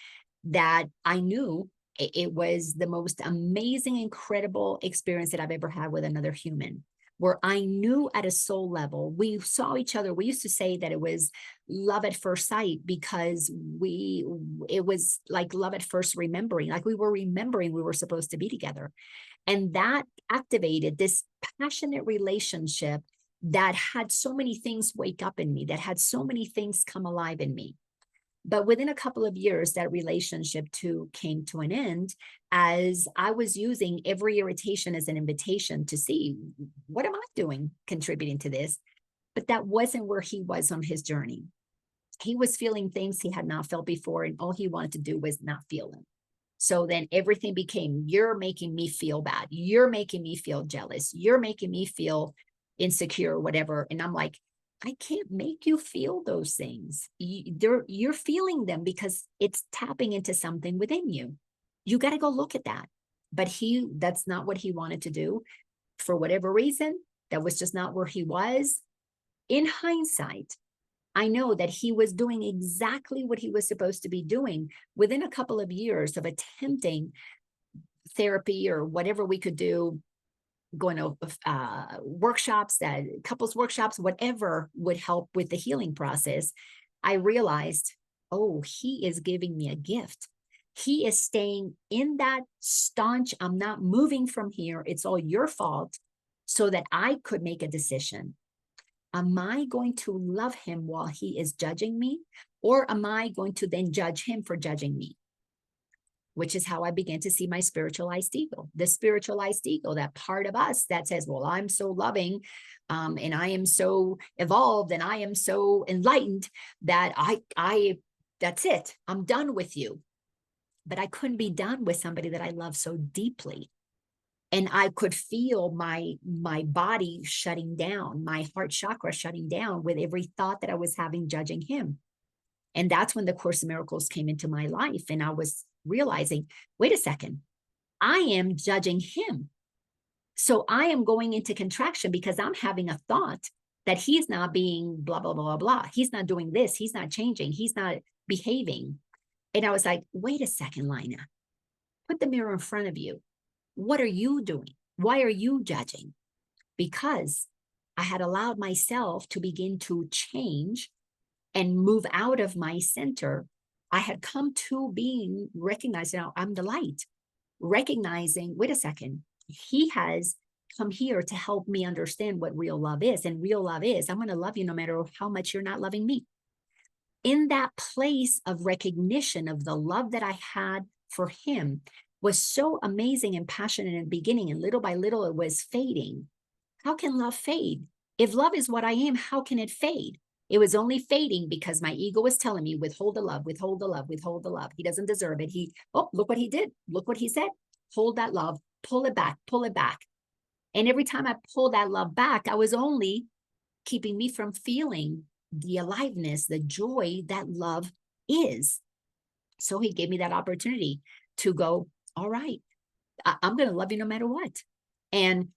that I knew it was the most amazing, incredible experience that I've ever had with another human, where I knew at a soul level, we saw each other. We used to say that it was love at first sight, because it was like love at first remembering, like we were remembering we were supposed to be together. And that activated this passionate relationship that had so many things wake up in me, that had so many things come alive in me. But within a couple of years, that relationship too came to an end, as I was using every irritation as an invitation to see, what am I doing contributing to this? But that wasn't where he was on his journey. He was feeling things he had not felt before, and all he wanted to do was not feel them. So then everything became, you're making me feel bad. You're making me feel jealous. You're making me feel insecure, whatever. And I'm like, I can't make you feel those things. You're feeling them because it's tapping into something within you. You got to go look at that. But that's not what he wanted to do. For whatever reason, that was just not where he was. In hindsight, I know that he was doing exactly what he was supposed to be doing within a couple of years of attempting therapy or whatever we could do, going to workshops, couples workshops, whatever would help with the healing process. I realized, oh, he is giving me a gift. He is staying in that staunch, I'm not moving from here, it's all your fault, so that I could make a decision. Am I going to love him while he is judging me? Or am I going to then judge him for judging me? Which is how I began to see my spiritualized ego. The spiritualized ego, that part of us that says, well, I'm so loving, and I am so evolved, and I am so enlightened that that's it. I'm done with you. But I couldn't be done with somebody that I love so deeply. And I could feel my body shutting down, my heart chakra shutting down with every thought that I was having judging him. And that's when the Course in Miracles came into my life. And I was realizing, wait a second, I am judging him. So I am going into contraction because I'm having a thought that he's not being blah, blah, blah, blah. He's not doing this. He's not changing. He's not behaving. And I was like, wait a second, Laina, put the mirror in front of you. What are you doing? Why are you judging? Because I had allowed myself to begin to change and move out of my center. I had come to being recognized, now I'm the light, recognizing, wait a second, he has come here to help me understand what real love is. And real love is, I'm going to love you no matter how much you're not loving me. In that place of recognition of the love that I had for him was so amazing and passionate in the beginning, and little by little it was fading. How can love fade? If love is what I am, how can it fade? It was only fading because my ego was telling me, withhold the love, withhold the love, withhold the love. He doesn't deserve it. Look what he did. Look what he said. Hold that love, pull it back, pull it back. And every time I pulled that love back, I was only keeping me from feeling the aliveness, the joy that love is. So he gave me that opportunity to go, all right, I'm going to love you no matter what. And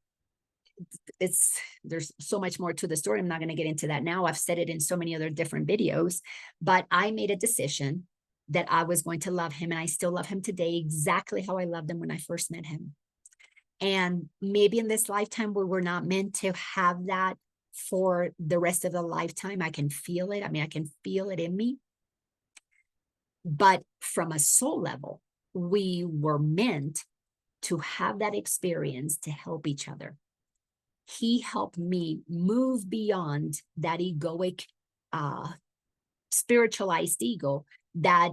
there's so much more to the story. I'm not going to get into that now. I've said it in so many other different videos, but I made a decision that I was going to love him, and I still love him today exactly how I loved him when I first met him. And maybe in this lifetime where we're not meant to have that for the rest of the lifetime, I can feel it. I mean, I can feel it in me. But from a soul level, we were meant to have that experience to help each other. He helped me move beyond that egoic, spiritualized ego that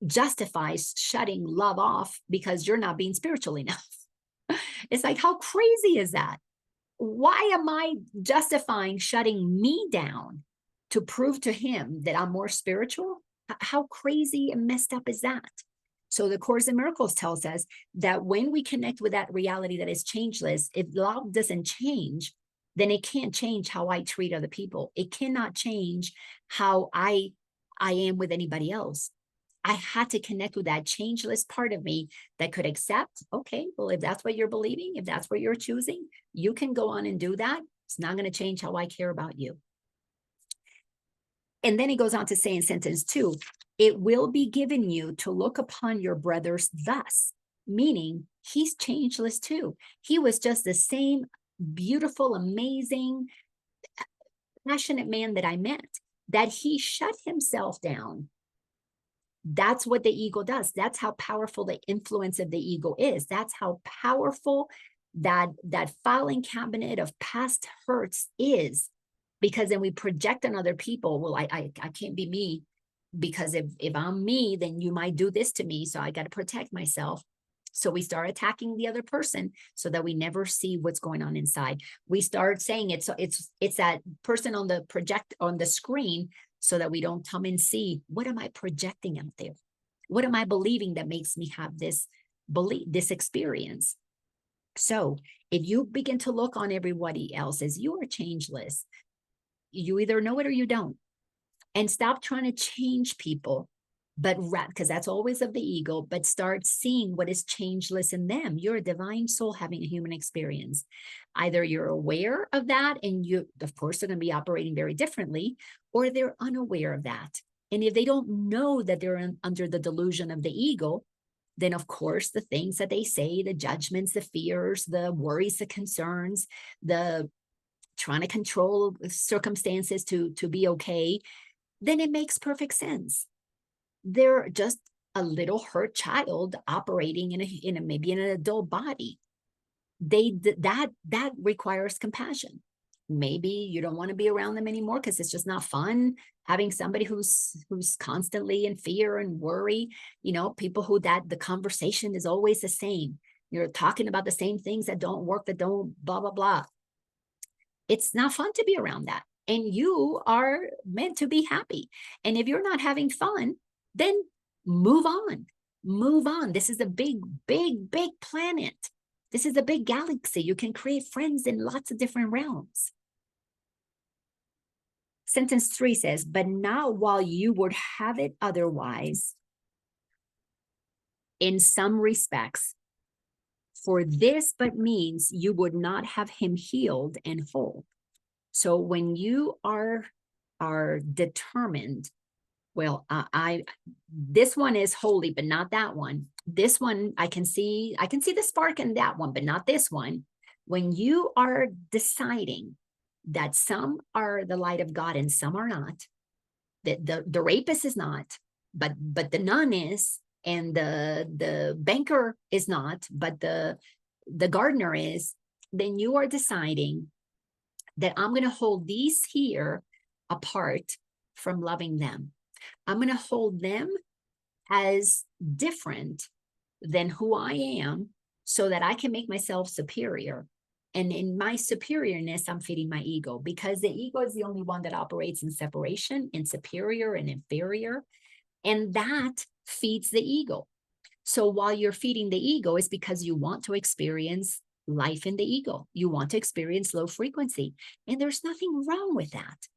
justifies shutting love off because you're not being spiritual enough. It's like, how crazy is that? Why am I justifying shutting me down to prove to him that I'm more spiritual? How crazy and messed up is that? So the Course in Miracles tells us that when we connect with that reality that is changeless, if love doesn't change, then it can't change how I treat other people. It cannot change how I am with anybody else. I had to connect with that changeless part of me that could accept, okay, well, if that's what you're believing, if that's what you're choosing, you can go on and do that. It's not going to change how I care about you. And then he goes on to say in sentence 2, it will be given you to look upon your brothers thus, meaning he's changeless too. He was just the same beautiful, amazing, passionate man that I met, that he shut himself down. That's what the ego does. That's how powerful the influence of the ego is. That's how powerful that filing cabinet of past hurts is, because then we project on other people. Well, I can't be me. because if I'm me, then you might do this to me. So I got to protect myself. So we start attacking the other person so that we never see what's going on inside. We start saying it. So it's that person on the screen, so that we don't come and see, what am I projecting out there? What am I believing that makes me have this experience? So if you begin to look on everybody else as you are changeless, you either know it or you don't. And stop trying to change people, but because that's always of the ego, but start seeing what is changeless in them. You're a divine soul having a human experience. Either you're aware of that, and you, of course, are going to be operating very differently, or they're unaware of that. And if they don't know that they're under the delusion of the ego, then of course the things that they say, the judgments, the fears, the worries, the concerns, the trying to control circumstances to be okay, then it makes perfect sense. They're just a little hurt child operating in a maybe in an adult body. That requires compassion. Maybe you don't want to be around them anymore because it's just not fun having somebody who's constantly in fear and worry. People who the conversation is always the same. You're talking about the same things that don't work, that don't blah blah blah. It's not fun to be around that. And you are meant to be happy. And if you're not having fun, then move on. Move on. This is a big, big, big planet. This is a big galaxy. You can create friends in lots of different realms. Sentence 3 says, but now while you would have it otherwise, in some respects, for this but means you would not have him healed and whole. So when you are determined, well, this one is holy, but not that one. This one, I can see the spark in that one, but not this one. When you are deciding that some are the light of God and some are not, that the rapist is not, but the nun is, and the banker is not, but the gardener is, then you are deciding that I'm going to hold these here apart from loving them. I'm going to hold them as different than who I am so that I can make myself superior. And in my superiorness, I'm feeding my ego, because the ego is the only one that operates in separation, in superior and inferior. And that feeds the ego. So while you're feeding the ego, it's because you want to experience life in the ego. You want to experience low frequency. And there's nothing wrong with that.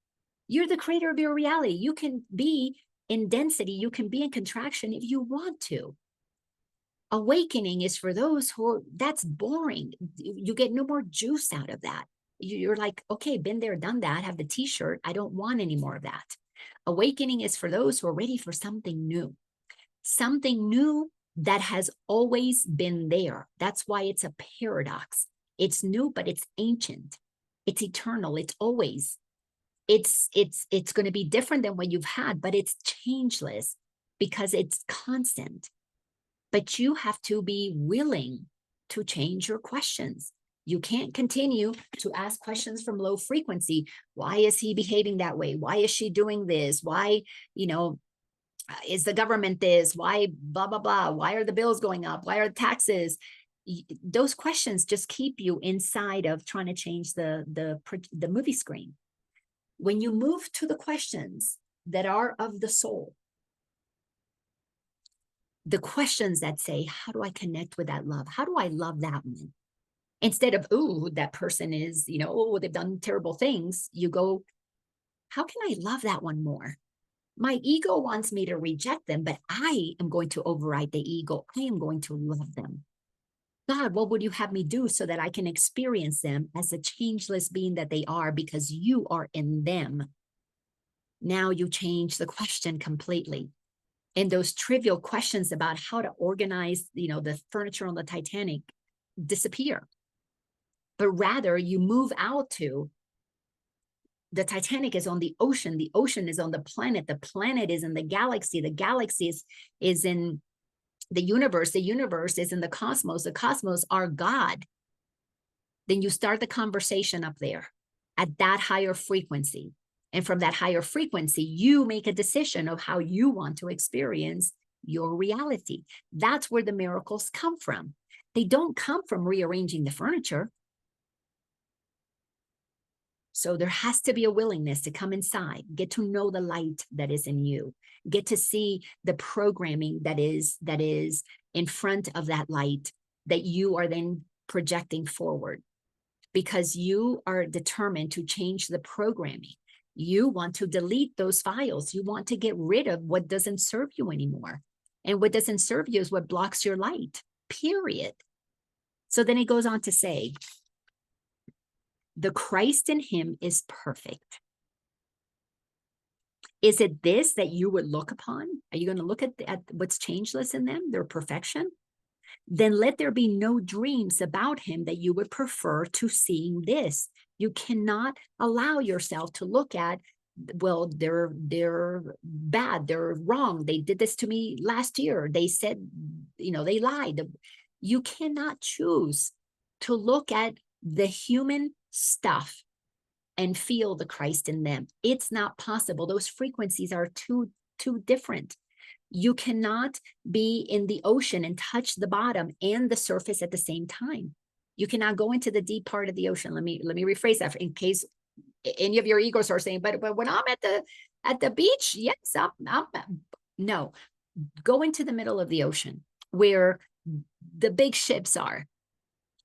You're the creator of your reality. You can be in density. You can be in contraction if you want to. Awakening is for those who that's boring. You get no more juice out of that. You're like, okay, been there, done that, have the t-shirt. I don't want any more of that. Awakening is for those who are ready for something new that has always been there. That's why it's a paradox. It's new, but it's ancient. It's eternal. It's always. It's going to be different than what you've had, but it's changeless because it's constant. But you have to be willing to change your questions. You can't continue to ask questions from low frequency. Why is he behaving that way? Why is she doing this? Why, is the government this? Why blah, blah, blah? Why are the bills going up? Why are the taxes? Those questions just keep you inside of trying to change the movie screen. When you move to the questions that are of the soul, the questions that say, how do I connect with that love? How do I love that one? Instead of, oh, that person is, they've done terrible things. You go, how can I love that one more? My ego wants me to reject them, but I am going to override the ego. I am going to love them. God, what would you have me do so that I can experience them as a changeless being that they are, because you are in them? Now you change the question completely. And those trivial questions about how to organize, the furniture on the Titanic disappear. But rather you move out to the Titanic is on the ocean is on the planet is in the galaxy is in the universe is in the cosmos are God. Then you start the conversation up there at that higher frequency. And from that higher frequency, you make a decision of how you want to experience your reality. That's where the miracles come from. They don't come from rearranging the furniture. So there has to be a willingness to come inside, get to know the light that is in you, get to see the programming that is in front of that light that you are then projecting forward, because you are determined to change the programming. You want to delete those files. You want to get rid of what doesn't serve you anymore. And what doesn't serve you is what blocks your light, period. So then it goes on to say, the Christ in him is perfect. Is it this that you would look upon? Are you going to look at what's changeless in them, their perfection? Then let there be no dreams about him that you would prefer to seeing this. You cannot allow yourself to look at, well, they're bad, they're wrong, they did this to me last year, they said, they lied. You cannot choose to look at the human stuff and feel the Christ in them. It's not possible. Those frequencies are too different. You cannot be in the ocean and touch the bottom and the surface at the same time. You cannot go into the deep part of the ocean. Let me rephrase that in case any of your egos are saying, but when I'm at the beach, yes, I'm no. Go into the middle of the ocean where the big ships are.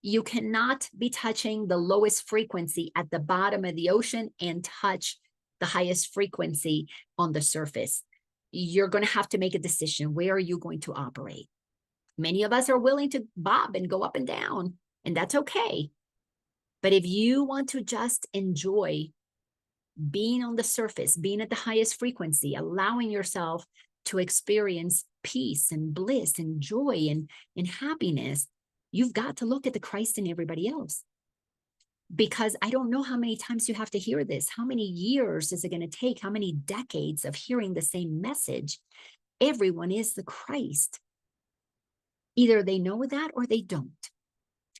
You cannot be touching the lowest frequency at the bottom of the ocean and touch the highest frequency on the surface. You're going to have to make a decision. Where are you going to operate? Many of us are willing to bob and go up and down, and that's okay. But if you want to just enjoy being on the surface, being at the highest frequency, allowing yourself to experience peace and bliss and joy and happiness, you've got to look at the Christ in everybody else. Because I don't know how many times you have to hear this. How many years is it going to take? How many decades of hearing the same message? Everyone is the Christ. Either they know that or they don't.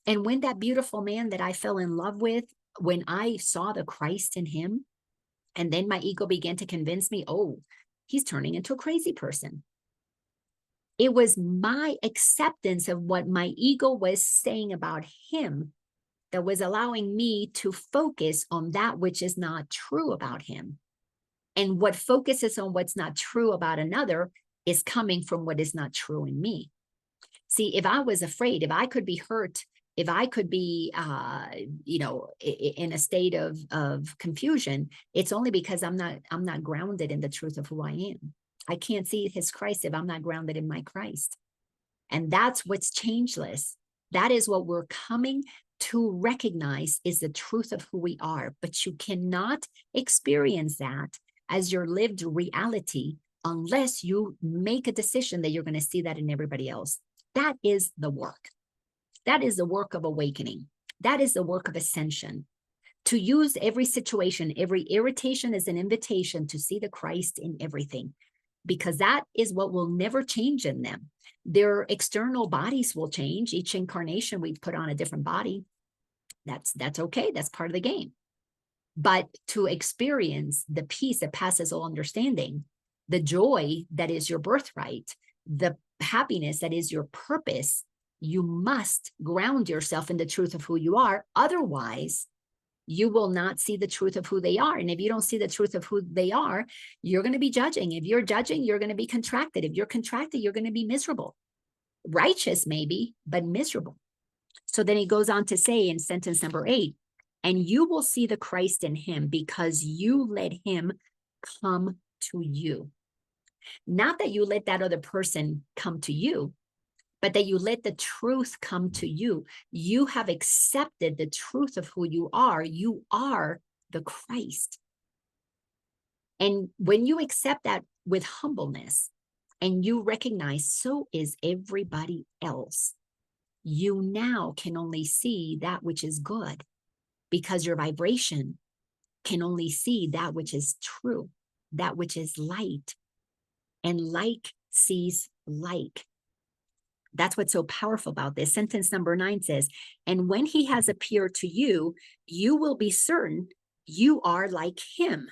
And when that beautiful man that I fell in love with, when I saw the Christ in him, and then my ego began to convince me, oh, he's turning into a crazy person. It was my acceptance of what my ego was saying about him that was allowing me to focus on that which is not true about him. And what focuses on what's not true about another is coming from what is not true in me. See, if I was afraid, if I could be hurt, if I could be, in a state of confusion, it's only because I'm not grounded in the truth of who I am. I can't see his Christ if I'm not grounded in my Christ. And that's what's changeless. That is what we're coming to recognize is the truth of who we are. But you cannot experience that as your lived reality unless you make a decision that you're going to see that in everybody else. That is the work. That is the work of awakening. That is the work of ascension. To use every situation, every irritation as an invitation to see the Christ in everything, because that is what will never change in them. Their external bodies will change. Each incarnation, we put on a different body. That's okay. That's part of the game. But to experience the peace that passes all understanding, the joy that is your birthright, the happiness that is your purpose, you must ground yourself in the truth of who you are. Otherwise, you will not see the truth of who they are. And if you don't see the truth of who they are, you're going to be judging. If you're judging, you're going to be contracted. If you're contracted, you're going to be miserable. Righteous maybe, but miserable. So then he goes on to say in sentence number 8, and you will see the Christ in him because you let him come to you. Not that you let that other person come to you, but that you let the truth come to you. You have accepted the truth of who you are. You are the Christ. And when you accept that with humbleness and you recognize so is everybody else, you now can only see that which is good because your vibration can only see that which is true, that which is light. And like sees like. That's what's so powerful about this. Sentence number 9 says, and when he has appeared to you, you will be certain you are like him.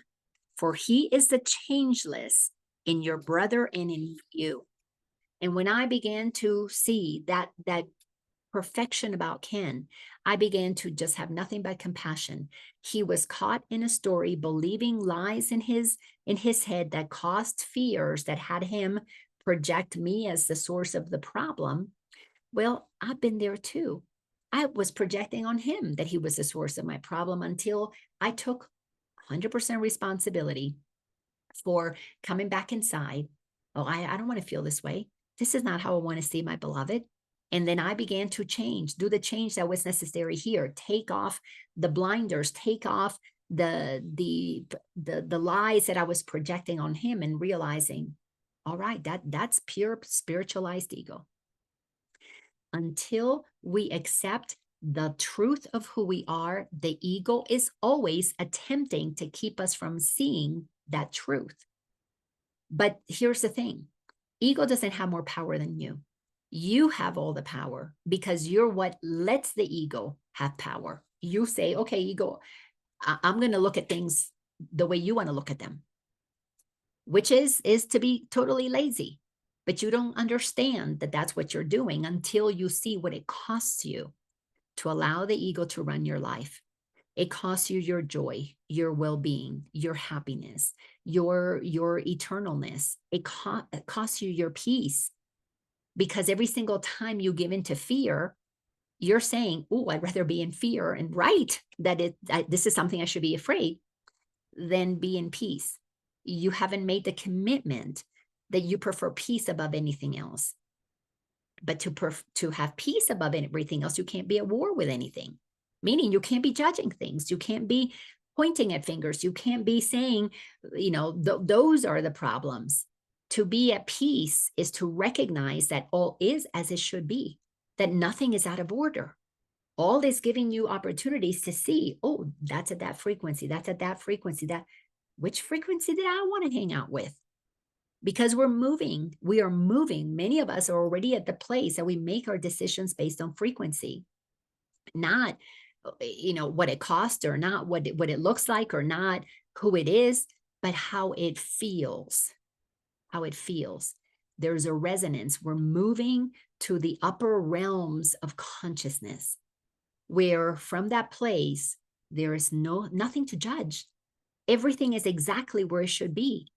For he is the changeless in your brother and in you. And when I began to see that perfection about Ken, I began to just have nothing but compassion. He was caught in a story, believing lies in his head that caused fears, that had him project me as the source of the problem. Well, I've been there too. I was projecting on him that he was the source of my problem until I took 100% responsibility for coming back inside. Oh, I don't want to feel this way. This is not how I want to see my beloved. And then I began to change, do the change that was necessary here, take off the blinders, take off the lies that I was projecting on him, and realizing, all right, that's pure spiritualized ego. Until we accept the truth of who we are, the ego is always attempting to keep us from seeing that truth. But here's the thing, ego doesn't have more power than you. You have all the power because you're what lets the ego have power. You say, okay, ego, I'm going to look at things the way you want to look at them, which is to be totally lazy. But you don't understand that that's what you're doing until you see what it costs you to allow the ego to run your life. It costs you your joy, your well-being, your happiness, your eternalness. It costs you your peace, because every single time you give into fear, you're saying, oh, I'd rather be in fear and right that this is something I should be afraid than be in peace. You haven't made the commitment that you prefer peace above anything else. But to have peace above everything else, you can't be at war with anything. Meaning you can't be judging things. You can't be pointing at fingers. You can't be saying, those are the problems. To be at peace is to recognize that all is as it should be, that nothing is out of order. All is giving you opportunities to see, oh, that's at that frequency. That's at that frequency. Which frequency did I want to hang out with? Because we are moving. Many of us are already at the place that we make our decisions based on frequency, not what it costs, or not what it looks like, or not who it is, but how it feels. There's a resonance. We're moving to the upper realms of consciousness, where from that place there is nothing to judge. Everything is exactly where it should be.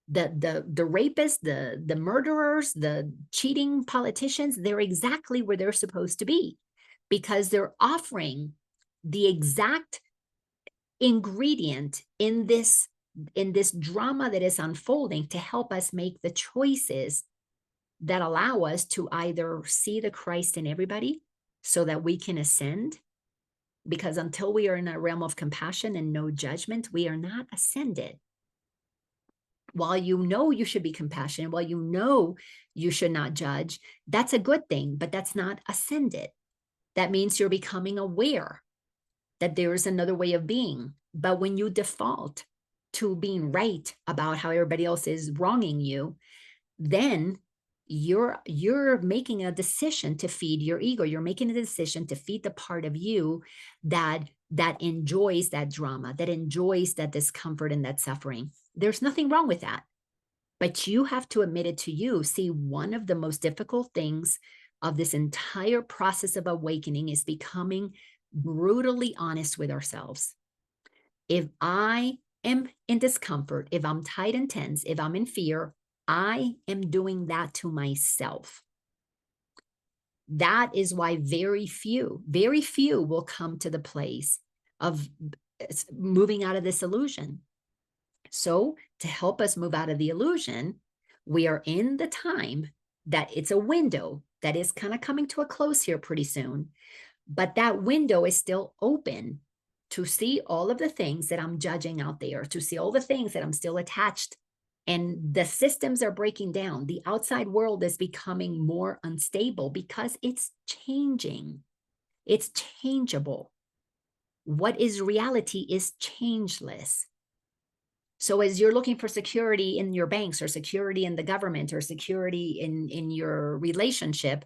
The rapists, the murderers, the cheating politicians, they're exactly where they're supposed to be, because they're offering the exact ingredient in this drama that is unfolding to help us make the choices that allow us to either see the Christ in everybody so that we can ascend. Because until we are in a realm of compassion and no judgment, we are not ascended. While you should be compassionate, while you should not judge, that's a good thing, but that's not ascended. That means you're becoming aware that there is another way of being. But when you default to being right about how everybody else is wronging you, then you're making a decision to feed your ego. You're making a decision to feed the part of you that enjoys that drama, that enjoys that discomfort and that suffering. There's nothing wrong with that. But you have to admit it to you. See, one of the most difficult things of this entire process of awakening is becoming brutally honest with ourselves. If I am in discomfort, if I'm tight and tense, if I'm in fear, I am doing that to myself. That is why very few will come to the place of moving out of this illusion. So to help us move out of the illusion, we are in the time that it's a window that is kind of coming to a close here pretty soon. But that window is still open to see all of the things that I'm judging out there, to see all the things that I'm still attached. And the systems are breaking down. The outside world is becoming more unstable because it's changing. It's changeable. What is reality is changeless. So as you're looking for security in your banks, or security in the government, or security in your relationship,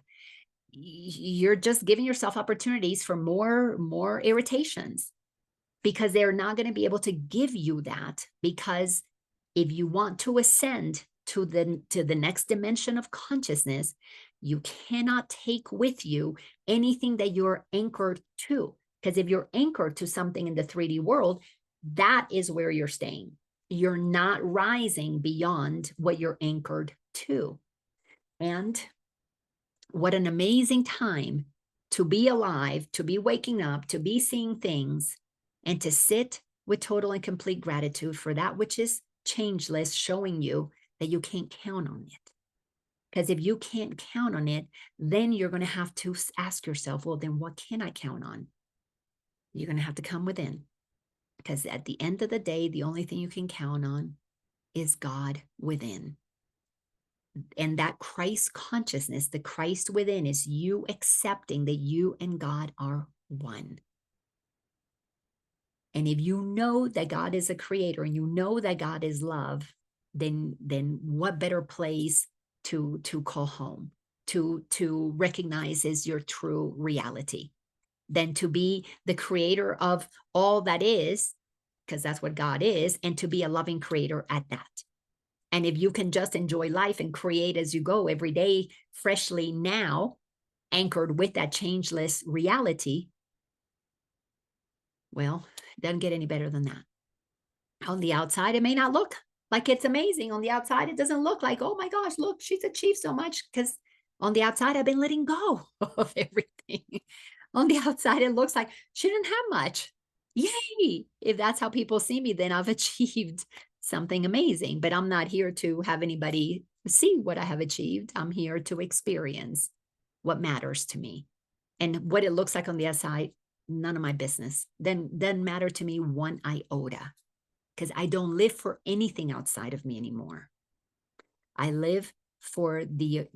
you're just giving yourself opportunities for more irritations. because they're not going to be able to give you that, because if you want to ascend to the next dimension of consciousness, you cannot take with you anything that you're anchored to. Because if you're anchored to something in the 3D world, that is where you're staying. You're not rising beyond what you're anchored to. And what an amazing time to be alive, to be waking up, to be seeing things, and to sit with total and complete gratitude for that which is changeless, showing you that you can't count on it. Because if you can't count on it, then you're going to have to ask yourself, well, then what can I count on? You're going to have to come within. Because at the end of the day, the only thing you can count on is God within. And that Christ consciousness, the Christ within, is you accepting that you and God are one. And if you know that God is a creator and you know that God is love, then what better place to call home, to recognize is your true reality, than to be the creator of all that is, because that's what God is, and to be a loving creator at that. And if you can just enjoy life and create as you go every day, freshly now, anchored with that changeless reality, well, it doesn't get any better than that. On the outside, it may not look like it's amazing. On the outside, it doesn't look like, oh my gosh, look, she's achieved so much. Because on the outside, I've been letting go of everything. On the outside, it looks like she didn't have much. Yay! If that's how people see me, then I've achieved something amazing. But I'm not here to have anybody see what I have achieved. I'm here to experience what matters to me. And what it looks like on the outside, none of my business. Then doesn't matter to me one iota, because I don't live for anything outside of me anymore. I live for the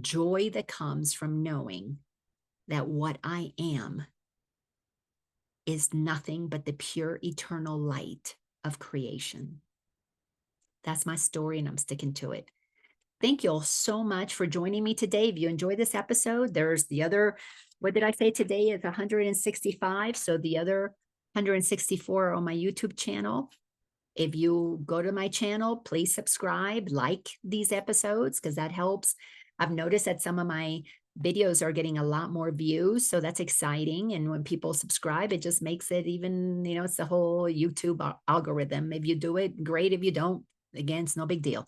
joy that comes from knowing that what I am is nothing but the pure eternal light of creation. That's my story, and I'm sticking to it. Thank you all so much for joining me today. If you enjoyed this episode, there's the other, what did I say today is 165. So the other 164 are on my YouTube channel. If you go to my channel, please subscribe, like these episodes, because that helps. I've noticed that some of my videos are getting a lot more views, so that's exciting. And when people subscribe, it just makes it even, it's the whole YouTube algorithm. If you do it, great. If you don't, again, it's no big deal.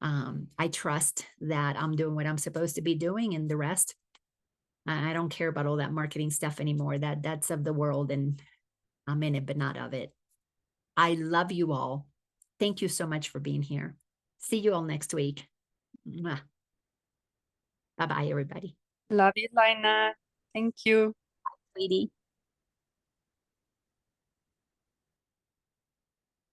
I trust that I'm doing what I'm supposed to be doing, and the rest, I don't care about all that marketing stuff anymore. That's of the world, and I'm in it, but not of it. I love you all. Thank you so much for being here. See you all next week. Bye-bye, everybody. Love you, Laina. Thank you. Sweetie.